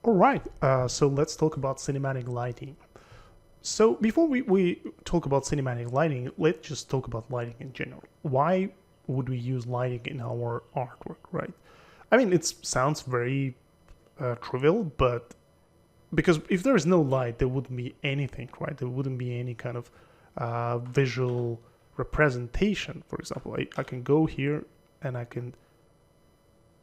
All right, so let's talk about cinematic lighting. So before we talk about cinematic lighting, let's just talk about lighting in general. Why would we use lighting in our artwork, right? I mean, it sounds very trivial, but because if there is no light, there wouldn't be anything, right? There wouldn't be any kind of visual representation. For example, I can go here and I can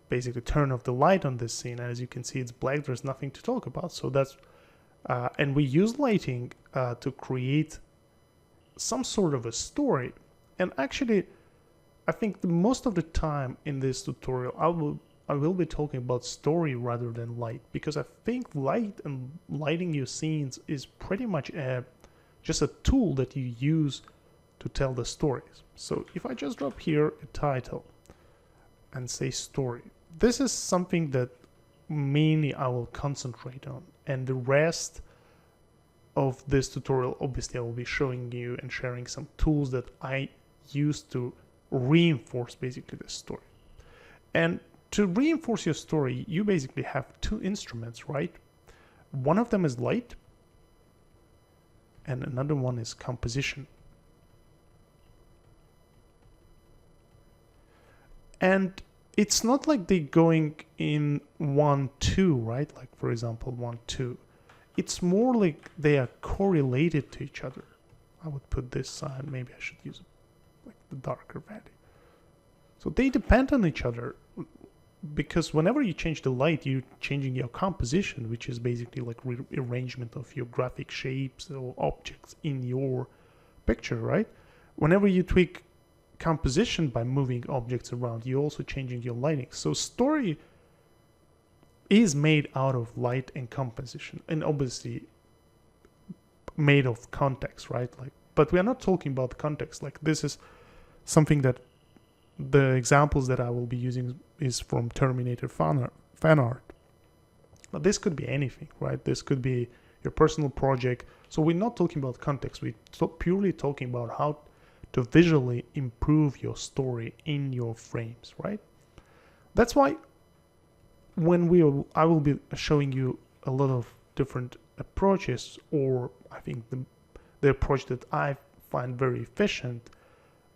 basically turn off the light on this scene, and as you can see, it's black. There's nothing to talk about. So that's and we use lighting to create some sort of a story. And actually, I think most of the time in this tutorial, I will be talking about story rather than light, because I think light and lighting your scenes is pretty much just a tool that you use to tell the stories. So if I just drop here a title and say story, this is something that mainly I will concentrate on, and the rest of this tutorial, obviously I will be showing you and sharing some tools that I use to reinforce basically the story. And to reinforce your story, you basically have two instruments, right? One of them is light, and another one is composition. And it's not like they're going in 1-2, right? Like, for example, 1-2. It's more like they are correlated to each other. I would put this side, maybe I should use like the darker value. So they depend on each other, because whenever you change the light, you're changing your composition, which is basically like rearrangement of your graphic shapes or objects in your picture, right? Whenever you tweak composition by moving objects around, you're also changing your lighting. So story is made out of light and composition, and obviously made of context, right? Like, but we are not talking about context. Like, this is something that the examples that I will be using is from Terminator fan art. But this could be anything, right? This could be your personal project. So we're not talking about context. We're purely talking about how to visually improve your story in your frames, right? That's why when I will be showing you a lot of different approaches, or I think the approach that I find very efficient,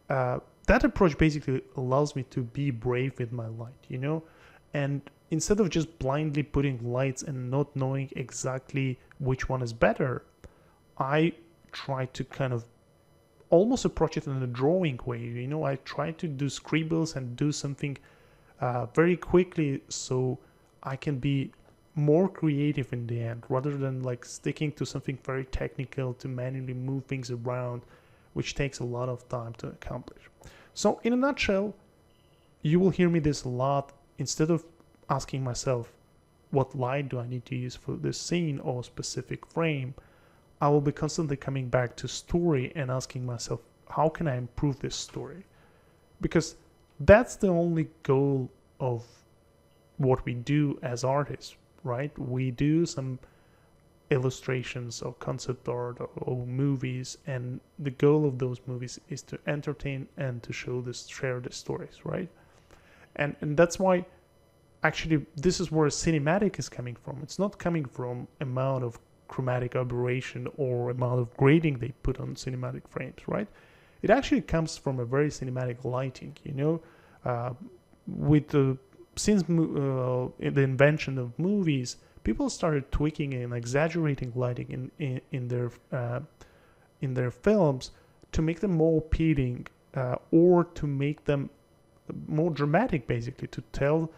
that approach basically allows me to be brave with my light, you know? And instead of just blindly putting lights and not knowing exactly which one is better, I try to kind of almost approach it in a drawing way. You know, I try to do scribbles and do something very quickly, so I can be more creative in the end, rather than like sticking to something very technical to manually move things around, which takes a lot of time to accomplish. So in a nutshell, you will hear me this a lot. Instead of asking myself, what light do I need to use for this scene or specific frame, I will be constantly coming back to story and asking myself, how can I improve this story? Because that's the only goal of what we do as artists, right? We do some illustrations or concept art or movies, and the goal of those movies is to entertain and to share the stories, right? And that's why actually this is where cinematic is coming from. It's not coming from amount of chromatic aberration or amount of grading they put on cinematic frames, right? It actually comes from a very cinematic lighting, you know. Since the invention of movies, people started tweaking and exaggerating lighting in their films to make them more appealing, or to make them more dramatic, basically to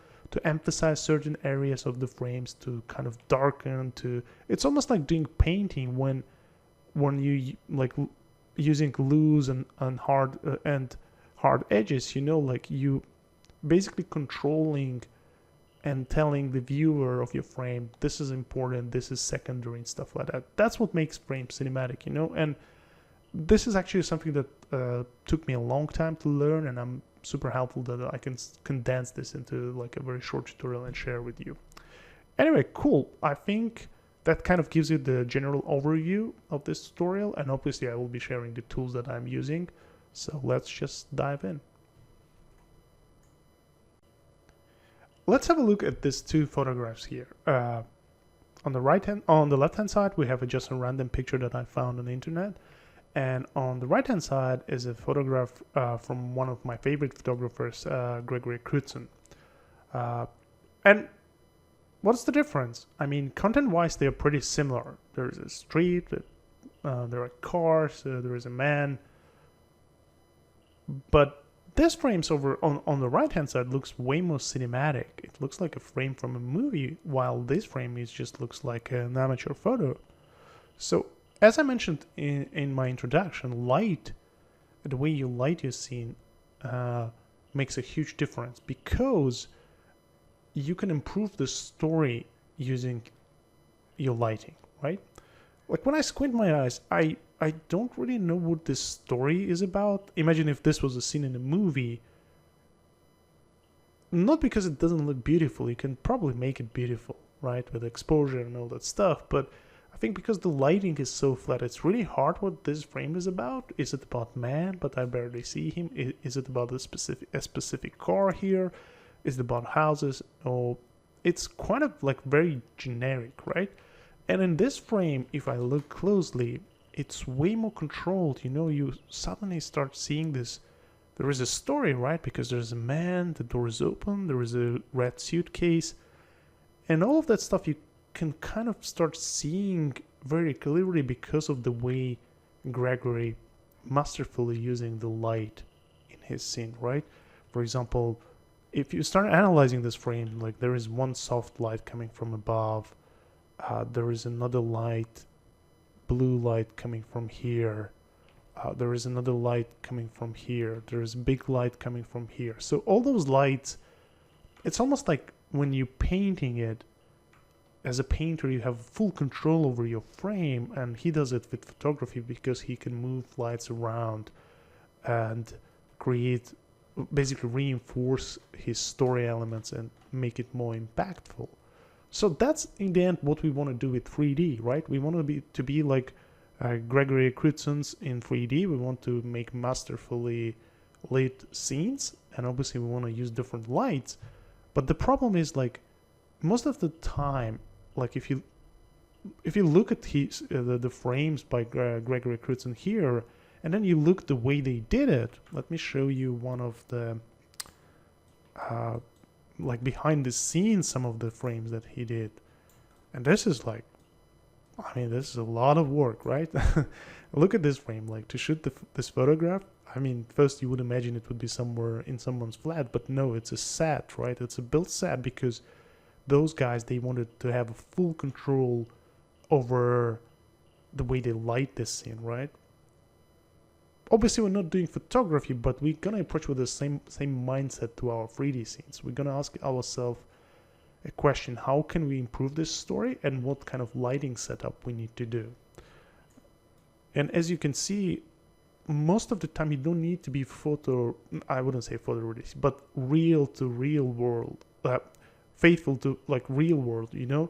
emphasize certain areas of the frames, to kind of darken. It's almost like doing painting when you like using glues and hard edges, you know, like you basically controlling and telling the viewer of your frame, this is important, this is secondary, and stuff like that. That's what makes frames cinematic, you know. And this is actually something that took me a long time to learn, and I'm super helpful that I can condense this into like a very short tutorial and share with you. Anyway, cool. I think that kind of gives you the general overview of this tutorial, and obviously I will be sharing the tools that I'm using. So let's just dive in. Let's have a look at these two photographs here. on the left hand side, we have just a random picture that I found on the internet. And on the right hand side is a photograph from one of my favorite photographers, Gregory Crutzen. And what's the difference? I mean, content-wise, they're pretty similar. There's a street, there are cars, there is a man. But this frames over on the right-hand side looks way more cinematic. It looks like a frame from a movie, while this frame just looks like an amateur photo. So, as I mentioned in my introduction, light, the way you light your scene makes a huge difference, because you can improve the story using your lighting, right? Like when I squint my eyes, I don't really know what this story is about. Imagine if this was a scene in a movie. Not because it doesn't look beautiful, you can probably make it beautiful, right? With exposure and all that stuff, but I think because the lighting is so flat, it's really hard what this frame is about. Is it about man, but I barely see him? Is it about a specific car here? Is it about houses? Or it's kind of like very generic, right? And in this frame, if I look closely, it's way more controlled. You know, you suddenly start seeing this. There is a story, right? Because there's a man, the door is open, there is a red suitcase, and all of that stuff you can kind of start seeing very clearly because of the way Gregory masterfully using the light in his scene, right? For example, if you start analyzing this frame, like there is one soft light coming from above, there is another light, blue light coming from here, there is another light coming from here, there is a big light coming from here. So all those lights, it's almost like when you're painting it, as a painter, you have full control over your frame, and he does it with photography because he can move lights around and create, basically reinforce his story elements and make it more impactful. So that's in the end what we want to do with 3D, right? We want to be like Gregory Crutzen's in 3D. We want to make masterfully lit scenes, and obviously we want to use different lights. But the problem is, like, most of the time, like if you look at his the frames by Gregory Crutzen here, and then you look the way they did it. Let me show you one of the like behind the scenes, some of the frames that he did. And this is like, I mean, this is a lot of work, right? Look at this frame. Like, to shoot this photograph, I mean, first you would imagine it would be somewhere in someone's flat, but no, it's a set, right? It's a built set, because those guys, they wanted to have full control over the way they light this scene, right? Obviously, we're not doing photography, but we're gonna approach with the same mindset to our 3D scenes. We're gonna ask ourselves a question: how can we improve this story, and what kind of lighting setup we need to do? And as you can see, most of the time you don't need to be I wouldn't say photorealistic, but real to real world, faithful to like real world, you know?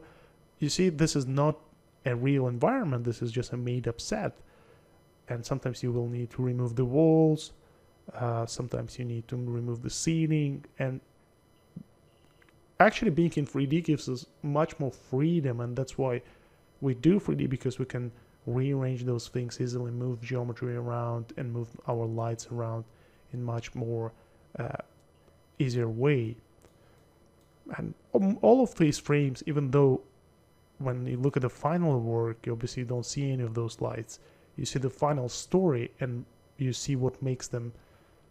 You see, this is not a real environment, this is just a made up set. And sometimes you will need to remove the walls, sometimes you need to remove the ceiling, and actually being in 3D gives us much more freedom, and that's why we do 3D, because we can rearrange those things easily, move geometry around and move our lights around in much more easier way. And all of these frames, even though when you look at the final work, you obviously don't see any of those lights. You see the final story, and you see what makes them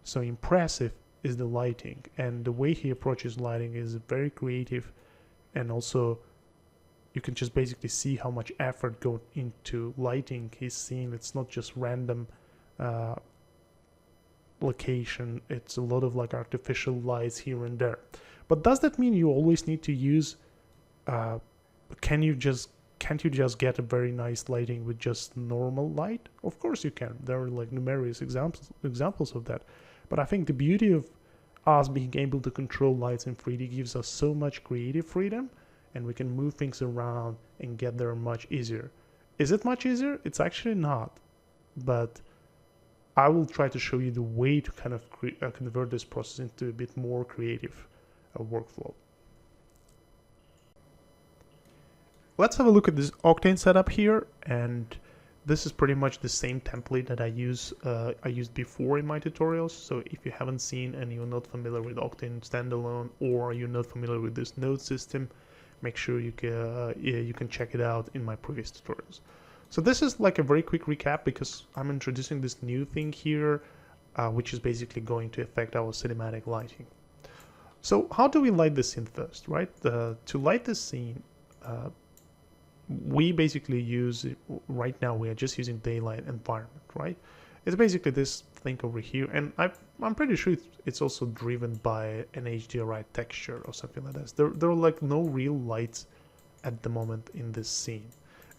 so impressive is the lighting. And the way he approaches lighting is very creative, and also you can just basically see how much effort goes into lighting his scene. It's not just random location, it's a lot of like artificial lights here and there. But does that mean you always need to use can't you just get a very nice lighting with just normal light? Of course you can. There are like numerous examples of that. But I think the beauty of us being able to control lights in 3D gives us so much creative freedom, and we can move things around and get there much easier. Is it much easier? It's actually not. But I will try to show you the way to kind of convert this process into a bit more creative workflow. let's have a look at this Octane setup here, and this is pretty much the same template that I used before in my tutorials. So if you haven't seen and you're not familiar with Octane Standalone, or you're not familiar with this node system, make sure you can check it out in my previous tutorials. So this is like a very quick recap because I'm introducing this new thing here, which is basically going to affect our cinematic lighting. So how do we light the scene first, right? To light the scene, we basically use, right now we are just using daylight environment, right? It's basically this thing over here, and I'm pretty sure it's also driven by an HDRI texture or something like that. There are like no real lights at the moment in this scene.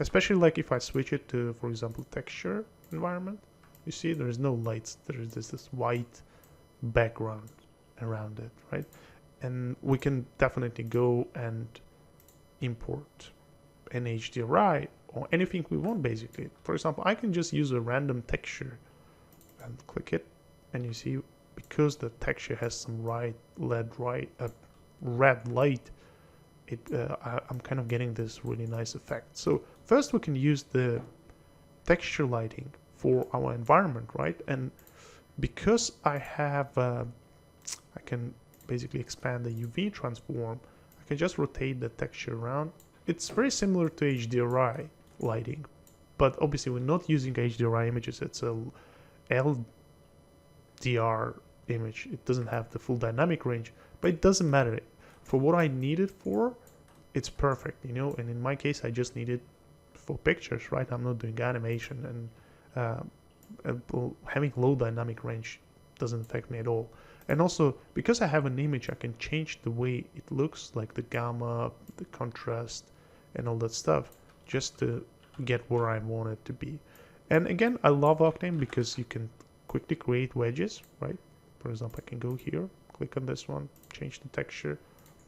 Especially like if I switch it to, for example, texture environment, you see there's no lights. There's this white background around it, right? And we can definitely go and import an HDRI or anything we want basically. For example, I can just use a random texture and click it, and you see because the texture has some red light, I'm kind of getting this really nice effect. So first we can use the texture lighting for our environment, right? And because I have I can basically expand the UV transform, I can just rotate the texture around. It's very similar to HDRI lighting, but obviously we're not using HDRI images. It's a LDR image. It doesn't have the full dynamic range, but it doesn't matter. For what I need it for, it's perfect, you know. And in my case, I just need it for pictures, right? I'm not doing animation, and having low dynamic range doesn't affect me at all. And also, because I have an image, I can change the way it looks, like the gamma, the contrast, and all that stuff, just to get where I want it to be. And again, I love Octane because you can quickly create wedges, right? For example, I can go here, click on this one, change the texture.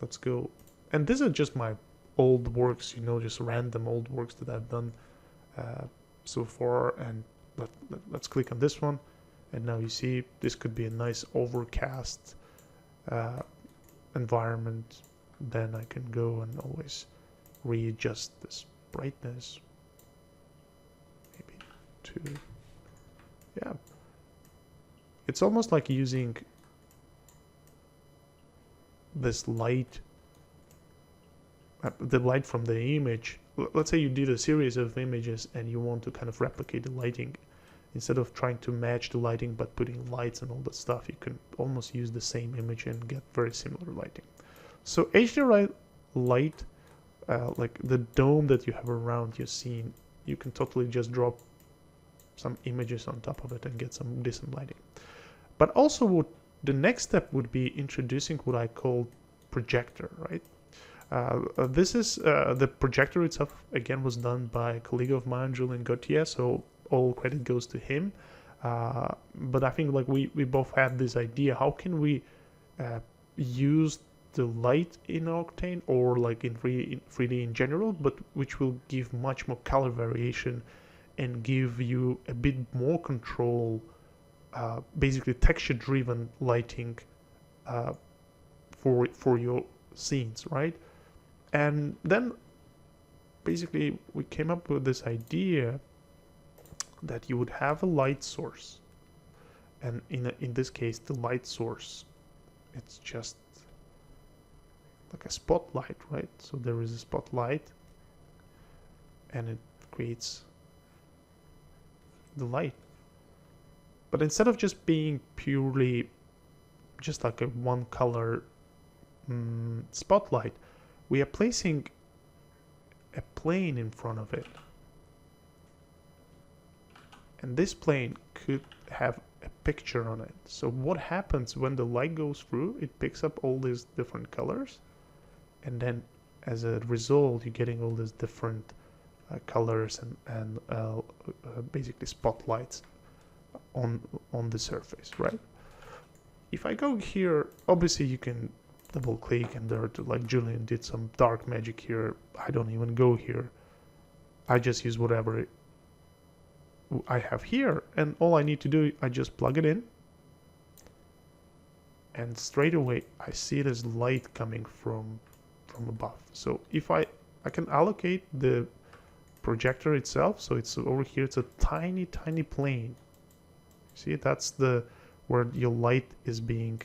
Let's go. And these are just my old works, you know, just random old works that I've done so far. And let's click on this one. And now you see this could be a nice overcast environment. Then I can go and always readjust this brightness. Maybe to, yeah. It's almost like using this light, the light from the image. Let's say you did a series of images and you want to kind of replicate the lighting. Instead of trying to match the lighting but putting lights and all that stuff, you can almost use the same image and get very similar lighting. So HDRI light, like the dome that you have around your scene, you can totally just drop some images on top of it and get some decent lighting. But also the next step would be introducing what I call projector, right? This is the projector itself, again, was done by a colleague of mine, Julian Gauthier, so all credit goes to him. But I think like we both had this idea, how can we use the light in Octane, or like in 3D in general, but which will give much more color variation and give you a bit more control, basically texture driven lighting for your scenes, right? And then basically we came up with this idea that you would have a light source, and in this case the light source, it's just like a spotlight, right? So there is a spotlight and it creates the light. But instead of just being purely just like a one color spotlight, we are placing a plane in front of it. And this plane could have a picture on it. So what happens when the light goes through, it picks up all these different colors, and then as a result you're getting all these different colors and basically spotlights on the surface, right? If I go here, obviously you can double click and there, like Julian did some dark magic here. I don't even go here. I just use whatever I have here, and all I need to do, I just plug it in, and straight away I see this light coming from above. So if I I can allocate the projector itself, so it's over here. It's a tiny plane. See, that's the where your light is being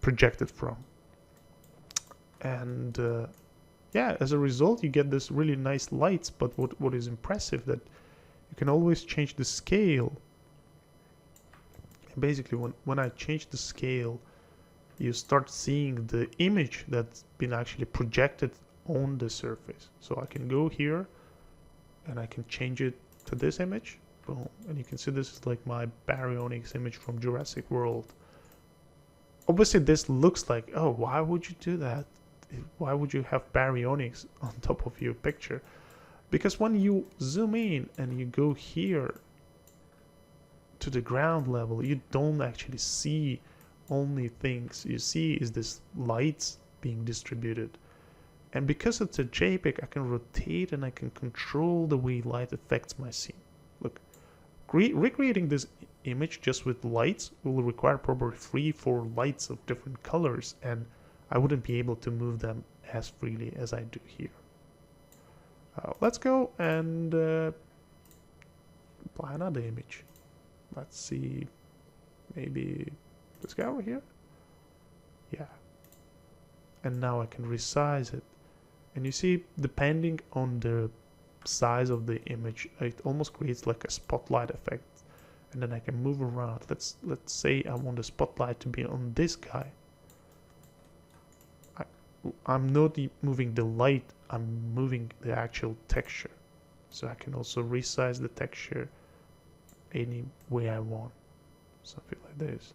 projected from. And yeah, as a result, you get this really nice lights. But what is impressive that you can always change the scale. And basically, when I change the scale, you start seeing the image that's been actually projected on the surface. So I can go here and I can change it to this image. Boom. And you can see this is like my baryonyx image from Jurassic World. Obviously this looks like, oh, why would you do that? Why would you have baryonyx on top of your picture? Because when you zoom in and you go here to the ground level, you don't actually see only things. You see is this lights being distributed. And because it's a JPEG, I can rotate and I can control the way light affects my scene. Look, recreating this image just with lights will require probably 3-4 lights of different colors, and I wouldn't be able to move them as freely as I do here. Let's go and apply another image. Let's see, maybe this guy over here. Yeah. And now I can resize it. And you see, depending on the size of the image, it almost creates like a spotlight effect. And then I can move around. Let's say I want the spotlight to be on this guy. I'm not moving the light, I'm moving the actual texture. So I can also resize the texture any way I want. Something like this.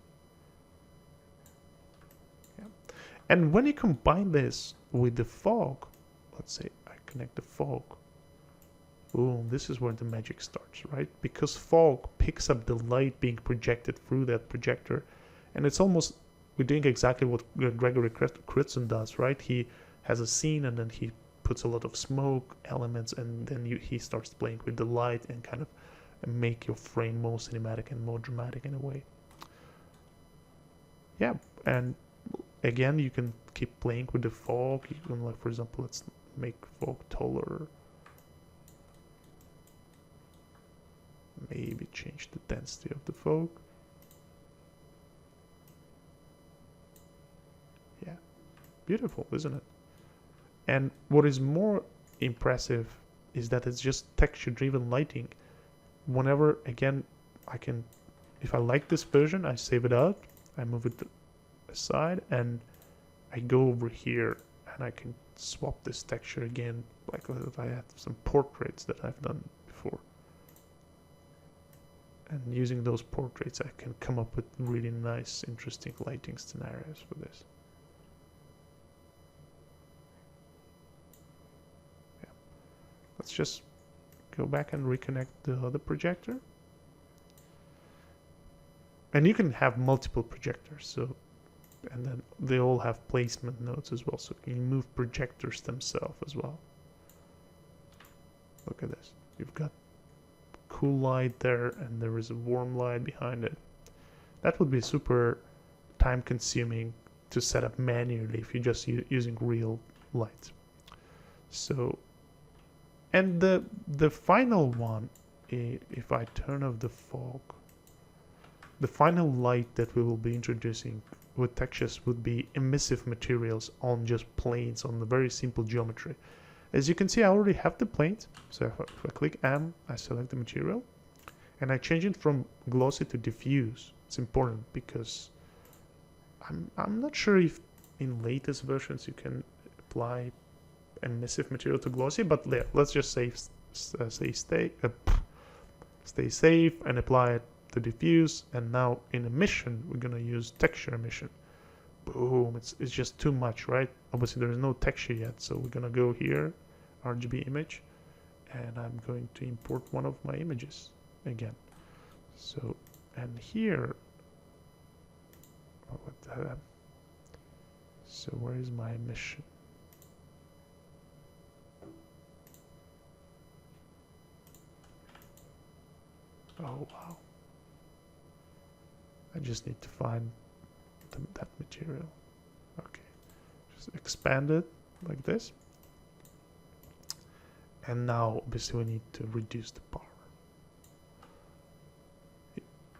Yeah. And when you combine this with the fog, let's say I connect the fog. Boom, this is where the magic starts, right? Because fog picks up the light being projected through that projector. And it's almost, we're doing exactly what Gregory Critson does, right? He has a scene and then he puts a lot of smoke elements, and then he starts playing with the light and kind of make your frame more cinematic and more dramatic in a way. Yeah, and again, you can keep playing with the fog. You can, like, for example, let's make fog taller. Maybe change the density of the fog. Yeah, beautiful, isn't it? And what is more impressive is that it's just texture-driven lighting. Whenever, again, I can, if I like this version, I save it out, I move it aside, and I go over here and I can swap this texture again, like I had some portraits that I've done before. And using those portraits, I can come up with really nice, interesting lighting scenarios for this. Yeah. Let's just go back and reconnect the other projector. And you can have multiple projectors, so, and then they all have placement nodes as well, so you can move projectors themselves as well. Look at this. You've got cool light there, and there is a warm light behind it. That would be super time consuming to set up manually if you're just using real light. So, and the final one, if I turn off the fog, the final light that we will be introducing with textures would be emissive materials on just planes, on the very simple geometry. As you can see, I already have the planes. So if I click M, I select the material, and I change it from glossy to diffuse. It's important because I'm not sure if in latest versions you can apply emissive material to glossy, but let's just stay safe and apply it to diffuse. And now in emission, we're gonna use texture emission. Boom, it's just too much, right? Obviously there is no texture yet, so we're gonna go here, RGB image, and I'm going to import one of my images again. So, and here, so where is my emission? Oh wow, I just need to find that material. Okay, just expand it like this. And now obviously we need to reduce the power.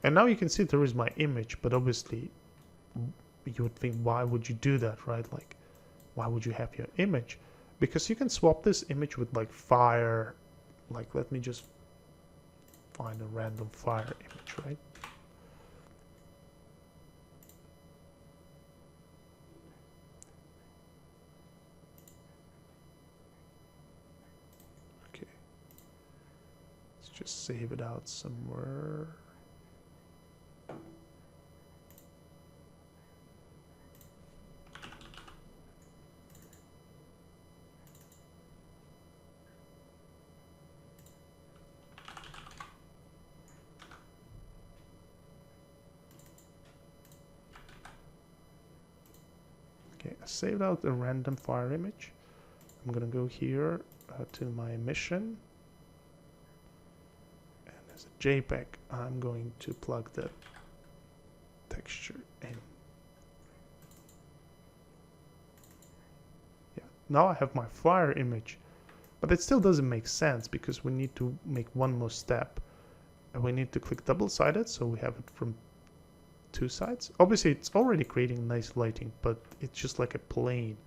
And now you can see there is my image, but obviously you would think, why would you do that, right? Like, why would you have your image? Because you can swap this image with like fire. Like, let me just find a random fire image, right? Okay. Let's just save it out somewhere. Okay, I saved out a random fire image. I'm gonna go here to my emission, and as a JPEG, I'm going to plug that texture in. Yeah, now I have my fire image, but it still doesn't make sense because we need to make one more step, and we need to click double-sided so we have it from two sides. Obviously it's already creating nice lighting, but it's just like a plane.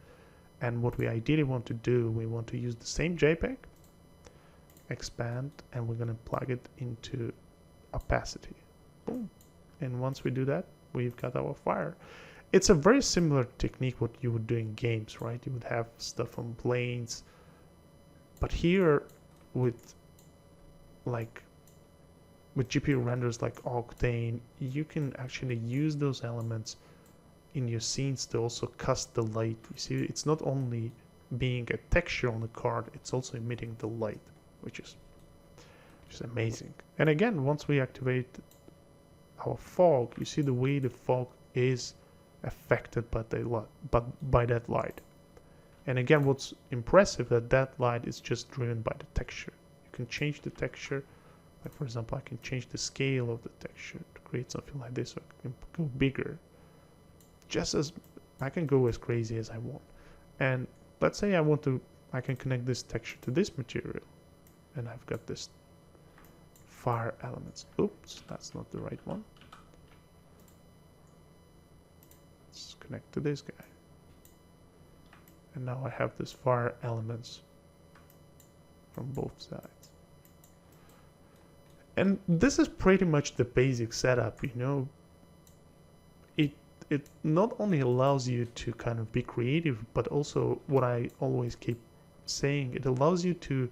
And what we ideally want to do, we want to use the same JPEG, expand, and we're going to plug it into opacity. Boom. And once we do that, we've got our fire. It's a very similar technique what you would do in games, right? You would have stuff on planes, but here with GPU renders like Octane, you can actually use those elements in your scenes to also cast the light. You see, it's not only being a texture on the card, it's also emitting the light, which is amazing. And again, once we activate our fog, you see the way the fog is affected by that light. And again, what's impressive that light is just driven by the texture. You can change the texture. Like, for example, I can change the scale of the texture to create something like this, so I can go bigger. Just as I can go as crazy as I want. And let's say I can connect this texture to this material, and I've got this fire elements. Oops, that's not the right one. Let's connect to this guy. And now I have this fire elements from both sides. And this is pretty much the basic setup, you know. It not only allows you to kind of be creative, but also what I always keep saying, it allows you to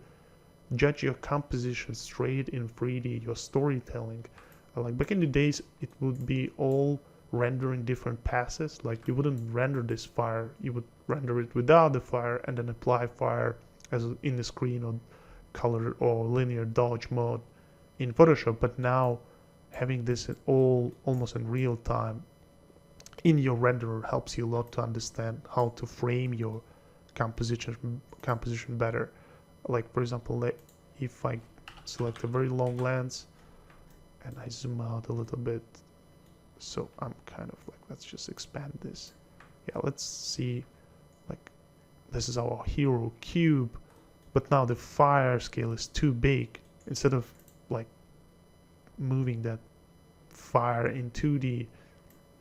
judge your composition straight in 3D, your storytelling. Like back in the days, it would be all rendering different passes. Like you wouldn't render this fire, you would render it without the fire and then apply fire as in the screen or color or linear dodge mode in Photoshop. But now having this almost in real time in your renderer helps you a lot to understand how to frame your composition better. Like for example, if I select a very long lens and I zoom out a little bit, so I'm kind of like, let's just expand this. Yeah, let's see, like this is our hero cube, but now the fire scale is too big. Instead of like moving that fire in 2D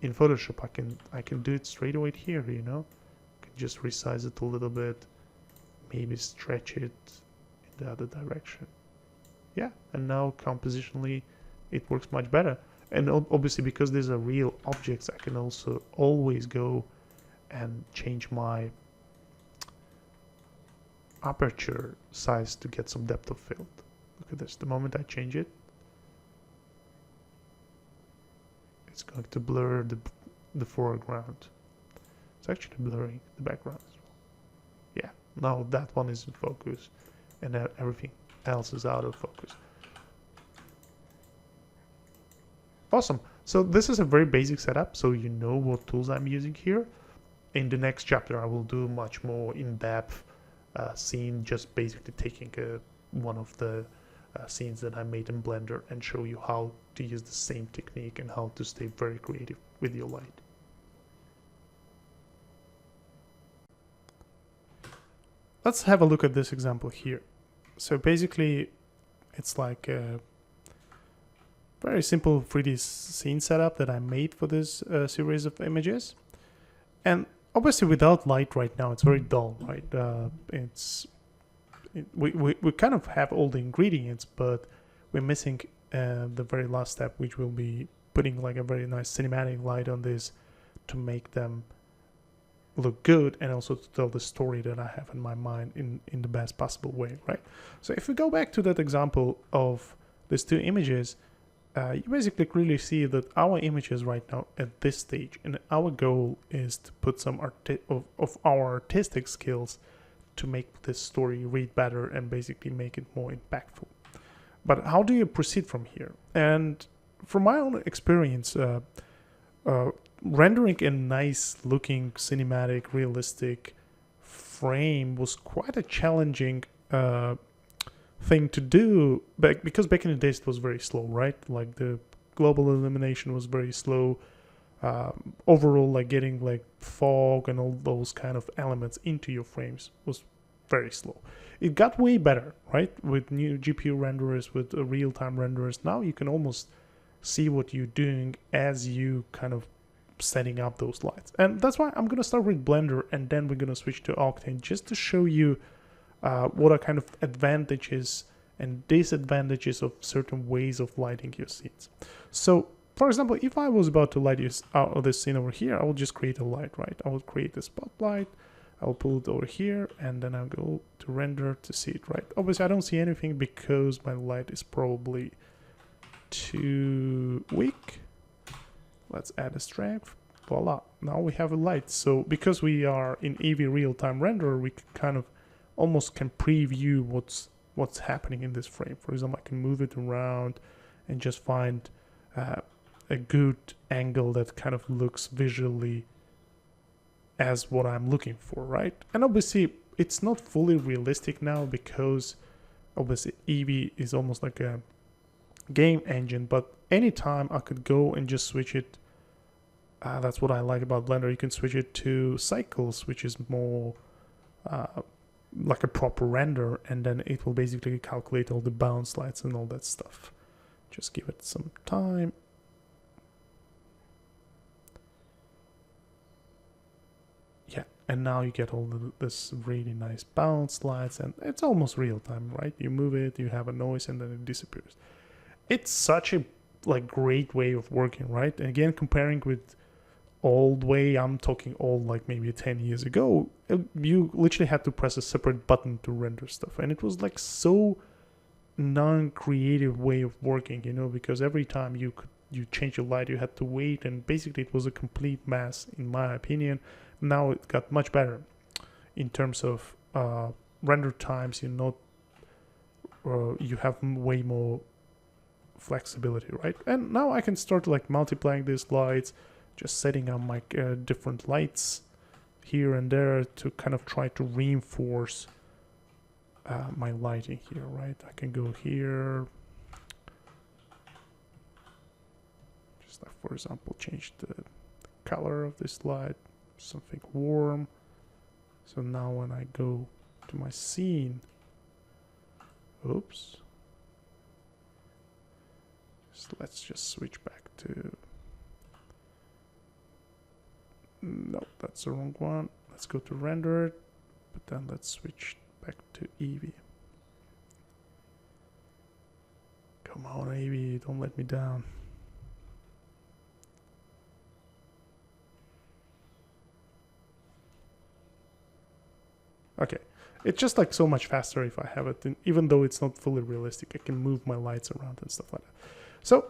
in Photoshop, I can do it straight away here, you know. I can just resize it a little bit, maybe stretch it in the other direction. Yeah, and now compositionally it works much better. And obviously because these are real objects, I can also always go and change my aperture size to get some depth of field. Look at this, the moment I change it, it's going to blur the foreground. It's actually blurring the background as well. Yeah, now that one is in focus and everything else is out of focus. Awesome. So this is a very basic setup, so you know what tools I'm using here. In the next chapter, I will do much more in-depth scene, just basically taking one of the scenes that I made in Blender and show you how to use the same technique and how to stay very creative with your light. Let's have a look at this example here. So basically, it's like a very simple 3D scene setup that I made for this series of images. And obviously without light right now, it's very dull, right? We kind of have all the ingredients, but we're missing the very last step, which will be putting like a very nice cinematic light on this to make them look good and also to tell the story that I have in my mind in the best possible way, right? So if we go back to that example of these two images, you basically clearly see that our images right now at this stage, and our goal is to put some of our artistic skills to make this story read better and basically make it more impactful. But how do you proceed from here? And from my own experience, rendering a nice looking cinematic realistic frame was quite a challenging thing to do because back in the days it was very slow, right? Like the global illumination was very slow. Overall, like getting like fog and all those kind of elements into your frames was very slow. It got way better, right? With new GPU renderers, with real-time renderers, now you can almost see what you're doing as you kind of setting up those lights. And that's why I'm gonna start with Blender, and then we're gonna switch to Octane just to show you what are kind of advantages and disadvantages of certain ways of lighting your scenes. So, for example, if I was about to light this scene over here, I will just create a light, right? I will create a spotlight, I'll pull it over here, and then I'll go to render to see it, right? Obviously, I don't see anything because my light is probably too weak. Let's add a strength. Voila, now we have a light. So because we are in Eevee real-time renderer, we kind of almost can preview what's happening in this frame. For example, I can move it around and just find a good angle that kind of looks visually as what I'm looking for, right? And obviously it's not fully realistic now because obviously Eevee is almost like a game engine, but anytime I could go and just switch it. That's what I like about Blender. You can switch it to cycles, which is more like a proper render, and then it will basically calculate all the bounce lights and all that stuff. Just give it some time. Yeah, and now you get all this really nice bounce lights, and it's almost real time, right? You move it, you have a noise, and then it disappears. It's such a like great way of working, right? And again, comparing with old way, I'm talking old like maybe 10 years ago, you literally had to press a separate button to render stuff, and it was like so non-creative way of working, you know, because every time you change your light, you had to wait, and basically it was a complete mess in my opinion. Now it got much better in terms of render times. You have way more flexibility, right? And now I can start like multiplying these lights, just setting up my different lights here and there to kind of try to reinforce my lighting here, right? I can go here, just like for example change the color of this light, something warm. So now when I go to my scene, oops, let's just switch back to, no, that's the wrong one. Let's go to render, but then let's switch back to Eevee. Come on, Eevee, don't let me down. Okay, it's just like so much faster if I have it, and even though it's not fully realistic, I can move my lights around and stuff like that. So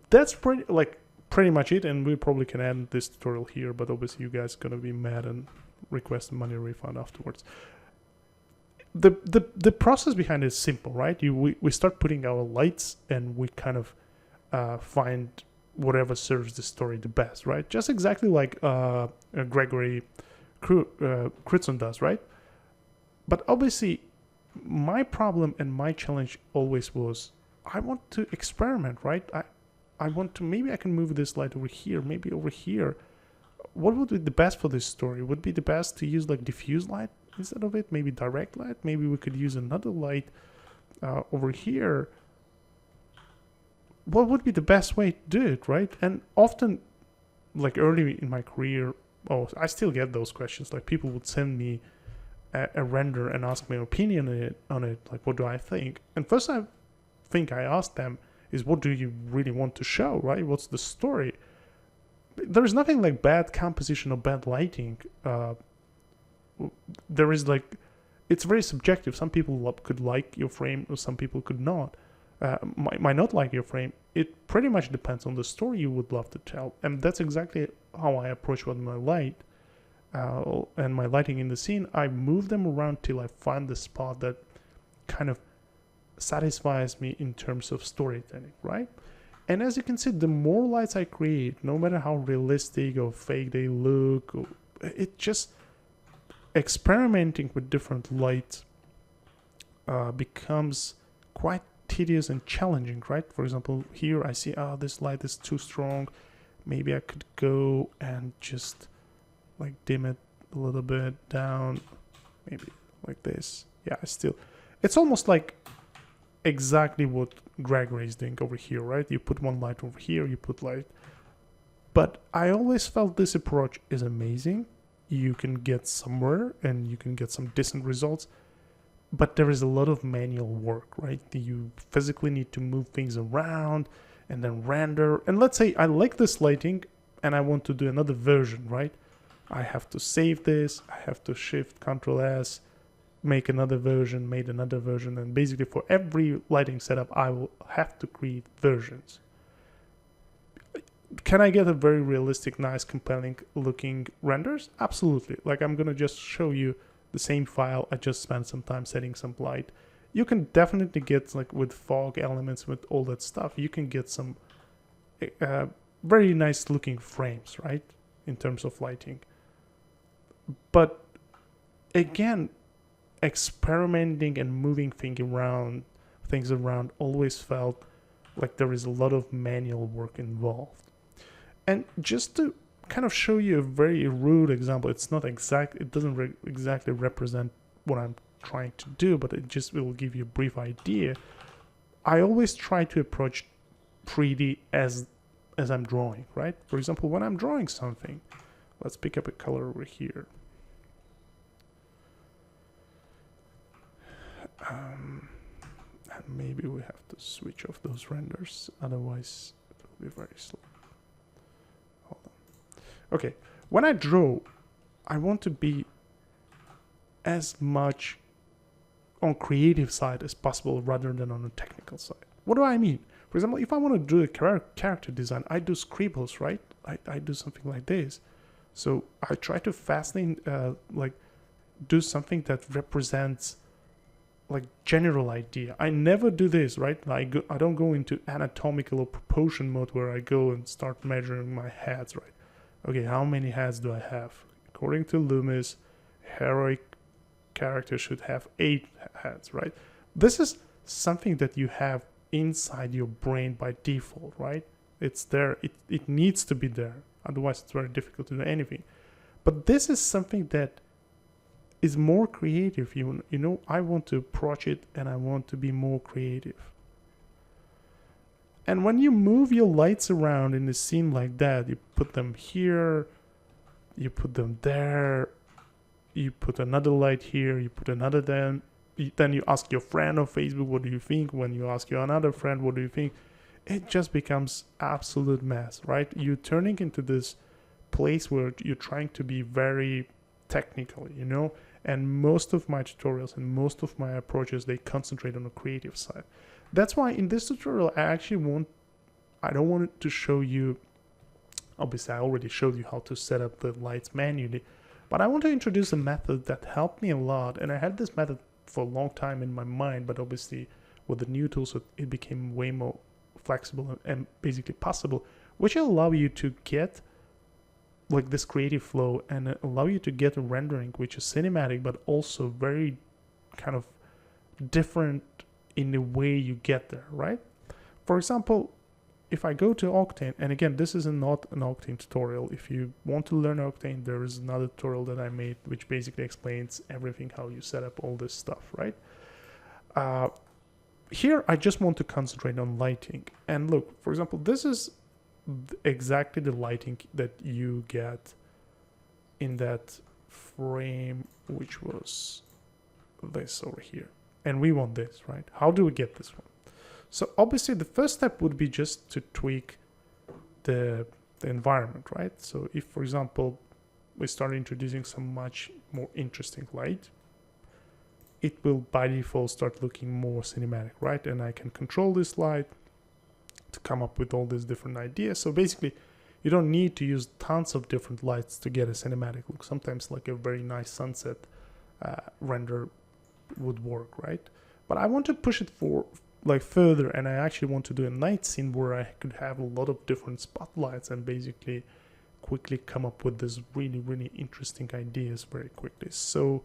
that's pretty much it, and we probably can end this tutorial here, but obviously you guys are gonna be mad and request a money refund afterwards. The process behind it is simple, right? We start putting our lights, and we kind of find whatever serves the story the best, right? Just exactly like Gregory Crutzen does, right? But obviously my problem and my challenge always was I want to experiment, right? I want to, maybe I can move this light over here, maybe over here. What would be the best for this story? Would be the best to use like diffuse light instead of it? Maybe direct light? Maybe we could use another light over here, what would be the best way to do it, right? And often, like early in my career, I still get those questions. Like people would send me a render and ask my opinion on it, like what do I think? And first I think I asked them is, what do you really want to show, right? What's the story? There's nothing like bad composition or bad lighting. There is like, it's very subjective. Some people could like your frame, or some people could not. Might not like your frame. It pretty much depends on the story you would love to tell, and that's exactly how I approach with my light and my lighting in the scene. I move them around till I find the spot that kind of satisfies me in terms of storytelling, right? And as you can see, the more lights I create, no matter how realistic or fake they look, it just experimenting with different lights becomes quite tedious and challenging, right? For example, here I see, this light is too strong. Maybe I could go and just like dim it a little bit down, maybe like this. Yeah, it's almost like exactly what Gregory is doing over here, right? You put one light over here, you put light. But I always felt this approach is amazing. You can get somewhere and you can get some decent results, but there is a lot of manual work, right? You physically need to move things around and then render. And let's say I like this lighting and I want to do another version, right? I have to save this, I have to shift Ctrl S, make another version, made another version, and basically for every lighting setup I will have to create versions. Can I get a very realistic, nice, compelling looking renders? Absolutely. Like I'm gonna just show you the same file. I just spent some time setting some light. You can definitely get, like with fog elements, with all that stuff, you can get some very nice looking frames, right? In terms of lighting. But again, experimenting and moving things around always felt like there is a lot of manual work involved. And just to kind of show you a very rude example, it doesn't exactly represent what I'm trying to do, but it just will give you a brief idea. I always try to approach 3D as I'm drawing, right? For example, when I'm drawing something, let's pick up a color over here. And maybe we have to switch off those renders, otherwise it will be very slow. Hold on. Okay, when I draw, I want to be as much on creative side as possible rather than on the technical side. What do I mean? For example, if I want to do a character design, I do scribbles, right? I do something like this. So I try to fastly like do something that represents like general idea. I never do this, right? I don't go into anatomical or proportion mode where I go and start measuring my heads, right? Okay, how many heads do I have? According to Loomis, heroic character should have 8 heads, right? This is something that you have inside your brain by default, right? It's there. It needs to be there. Otherwise, it's very difficult to do anything. But this is something that is more creative. You know, I want to approach it and I want to be more creative. And when you move your lights around in a scene like that, you put them here, you put them there, you put another light here, you put another then you ask your friend on Facebook, what do you think? When you ask your another friend, what do you think? It just becomes absolute mess, right? You're turning into this place where you're trying to be very technical, you know? And most of my tutorials and most of my approaches, they concentrate on the creative side. That's why in this tutorial, I don't want to show you, obviously I already showed you how to set up the lights manually, but I want to introduce a method that helped me a lot. And I had this method for a long time in my mind, but obviously with the new tools, it became way more flexible and basically possible, which will allow you to get like this creative flow and allow you to get a rendering which is cinematic but also very kind of different in the way you get there, right? For example, if I go to Octane, and again, this is not an Octane tutorial. If you want to learn Octane, there is another tutorial that I made which basically explains everything, how you set up all this stuff, right? here I just want to concentrate on lighting. And look, for example, this is exactly the lighting that you get in that frame, which was this over here. And we want this, right? How do we get this one? So obviously the first step would be just to tweak the environment, right? So if, for example, we start introducing some much more interesting light, it will by default start looking more cinematic, right? And I can control this light to come up with all these different ideas. So basically, you don't need to use tons of different lights to get a cinematic look. Sometimes like a very nice sunset render would work, right? But I want to push it for like further, and I actually want to do a night scene where I could have a lot of different spotlights and basically quickly come up with this really interesting ideas very quickly. So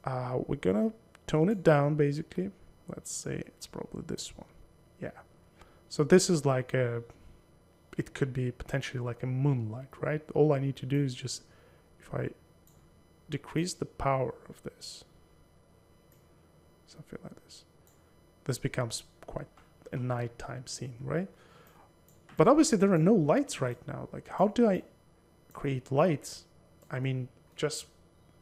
we're gonna tone it down basically. Let's say it's probably this one. Yeah. So this is like it could be potentially like a moonlight, right? All I need to do is just, if I decrease the power of this, something like this becomes quite a nighttime scene, right? But obviously there are no lights right now. Like, how do I create lights? I mean, just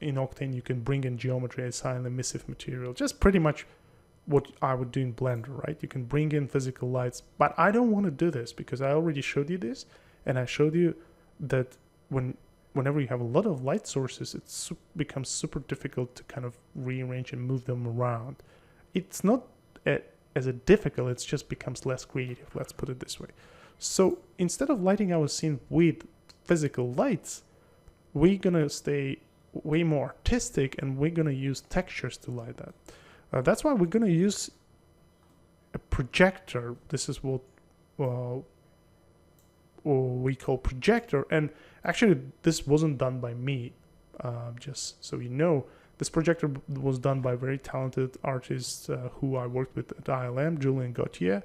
in Octane you can bring in geometry, assign emissive material, just pretty much what I would do in Blender, right? You can bring in physical lights, but I don't want to do this because I already showed you this, and I showed you that whenever you have a lot of light sources, it becomes super difficult to kind of rearrange and move them around. It's not as a difficult, it just becomes less creative, let's put it this way. So instead of lighting our scene with physical lights, we're gonna stay way more artistic, and we're gonna use textures to light that. That's why we're gonna use a projector. This is what we call projector, and actually this wasn't done by me, just so you know. This projector was done by very talented artists who I worked with at ILM, Julien Gauthier,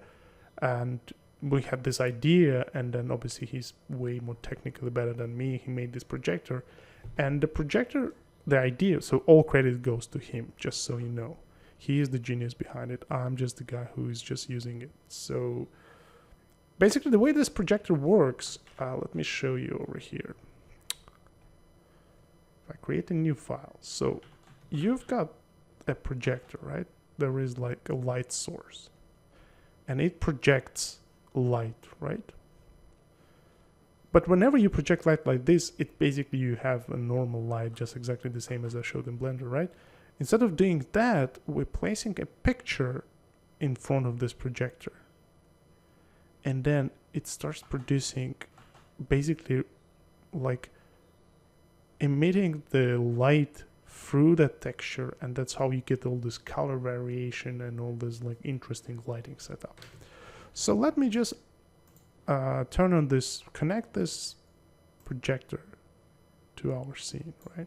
and we had this idea, and then obviously he's way more technically better than me. He made this projector, and the projector, the idea, so all credit goes to him, just so you know. He is the genius behind it. I'm just the guy who is just using it. So basically the way this projector works, let me show you over here. If I create a new file, so you've got a projector, right? There is like a light source, and it projects light, right? But whenever you project light like this, it basically, you have a normal light, just exactly the same as I showed in Blender, right? Instead of doing that, we're placing a picture in front of this projector, and then it starts producing basically like emitting the light through that texture, and that's how you get all this color variation and all this like interesting lighting setup. So let me just turn on this, connect this projector to our scene, right?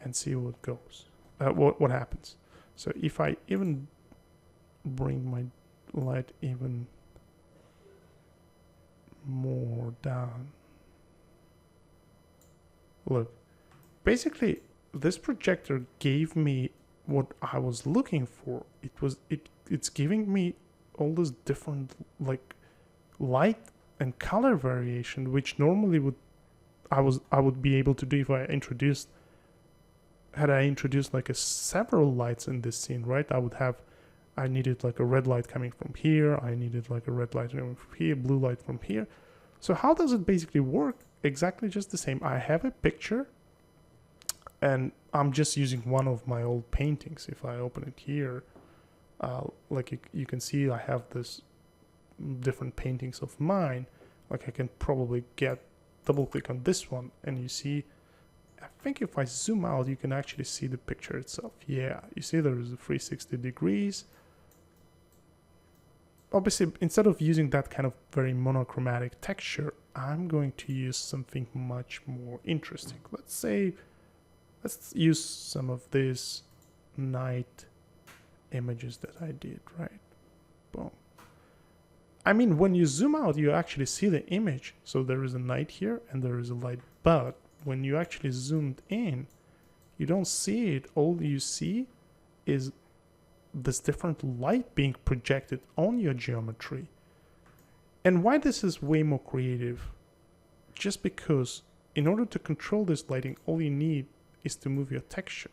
And see what goes, what happens. So if I even bring my light even more down, look, basically this projector gave me what I was looking for. It's giving me all this different like light and color variation, which normally I would be able to do if I introduced like several lights in this scene, right? I needed like a red light coming from here, I needed like a red light coming from here, blue light from here. So how does it basically work? Exactly just the same. I have a picture, and I'm just using one of my old paintings. If I open it here, like you can see, I have this different paintings of mine. Like I can probably double click on this one, and you see, I think if I zoom out, you can actually see the picture itself. Yeah, you see there is a 360 degrees. Obviously, instead of using that kind of very monochromatic texture, I'm going to use something much more interesting. Let's use some of these night images that I did, right? Boom. I mean, when you zoom out, you actually see the image. So there is a night here and there is a light, but when you actually zoomed in, you don't see it. All you see is this different light being projected on your geometry. And why this is way more creative? Just because in order to control this lighting, all you need is to move your texture.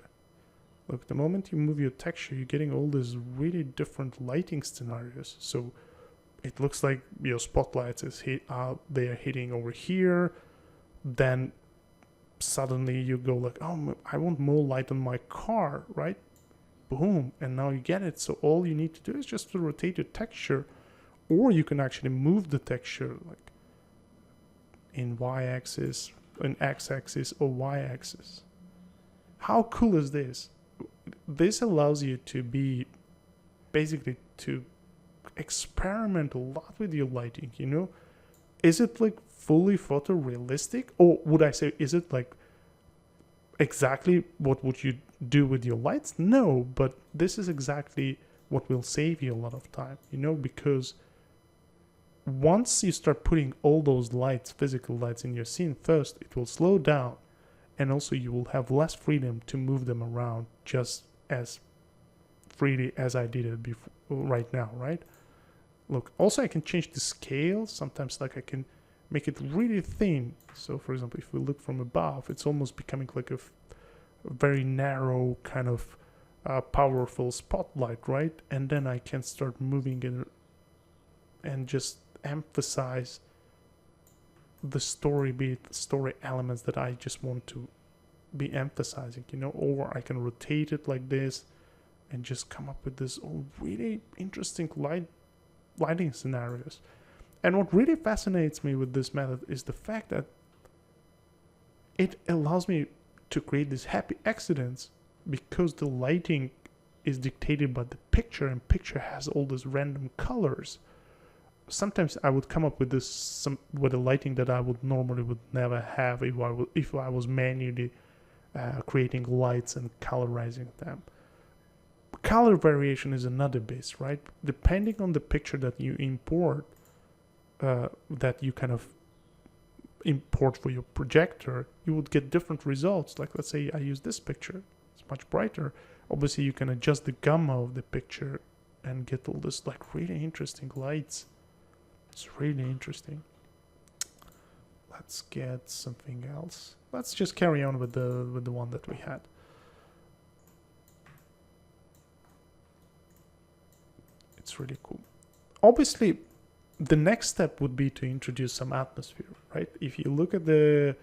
Look, the moment you move your texture, you're getting all these really different lighting scenarios. So it looks like your spotlights they are hitting over here. Then suddenly you go like, oh, I want more light on my car, right? Boom, and now you get it. So all you need to do is just to rotate your texture, or you can actually move the texture like in y-axis, in x-axis, or y-axis. How cool is this? This allows you to be basically to experiment a lot with your lighting, you know? Is it like fully photorealistic? Or would I say, is it like exactly what would you do with your lights? No, but this is exactly what will save you a lot of time, you know, because once you start putting all those lights, physical lights in your scene, first it will slow down, and also you will have less freedom to move them around just as freely as I did it before, right now, right? Look, also I can change the scale. Sometimes like I can make it really thin. So for example, if we look from above, it's almost becoming like a very narrow kind of powerful spotlight, right? And then I can start moving it and just emphasize the story, be it story elements that I just want to be emphasizing, you know, or I can rotate it like this and just come up with this really interesting lighting scenarios. And what really fascinates me with this method is the fact that it allows me to create these happy accidents because the lighting is dictated by the picture, and picture has all these random colors. Sometimes I would come up with this with a lighting that I would never have if I was manually creating lights and colorizing them. Color variation is another base, right? Depending on the picture that you import, that you kind of import for your projector, you would get different results. Like let's say I use this picture, it's much brighter. Obviously you can adjust the gamma of the picture and get all this like really interesting lights. It's really interesting. Let's get something else. Let's just carry on with the one that we had. It's really cool. Obviously, the next step would be to introduce some atmosphere, right? If you look at the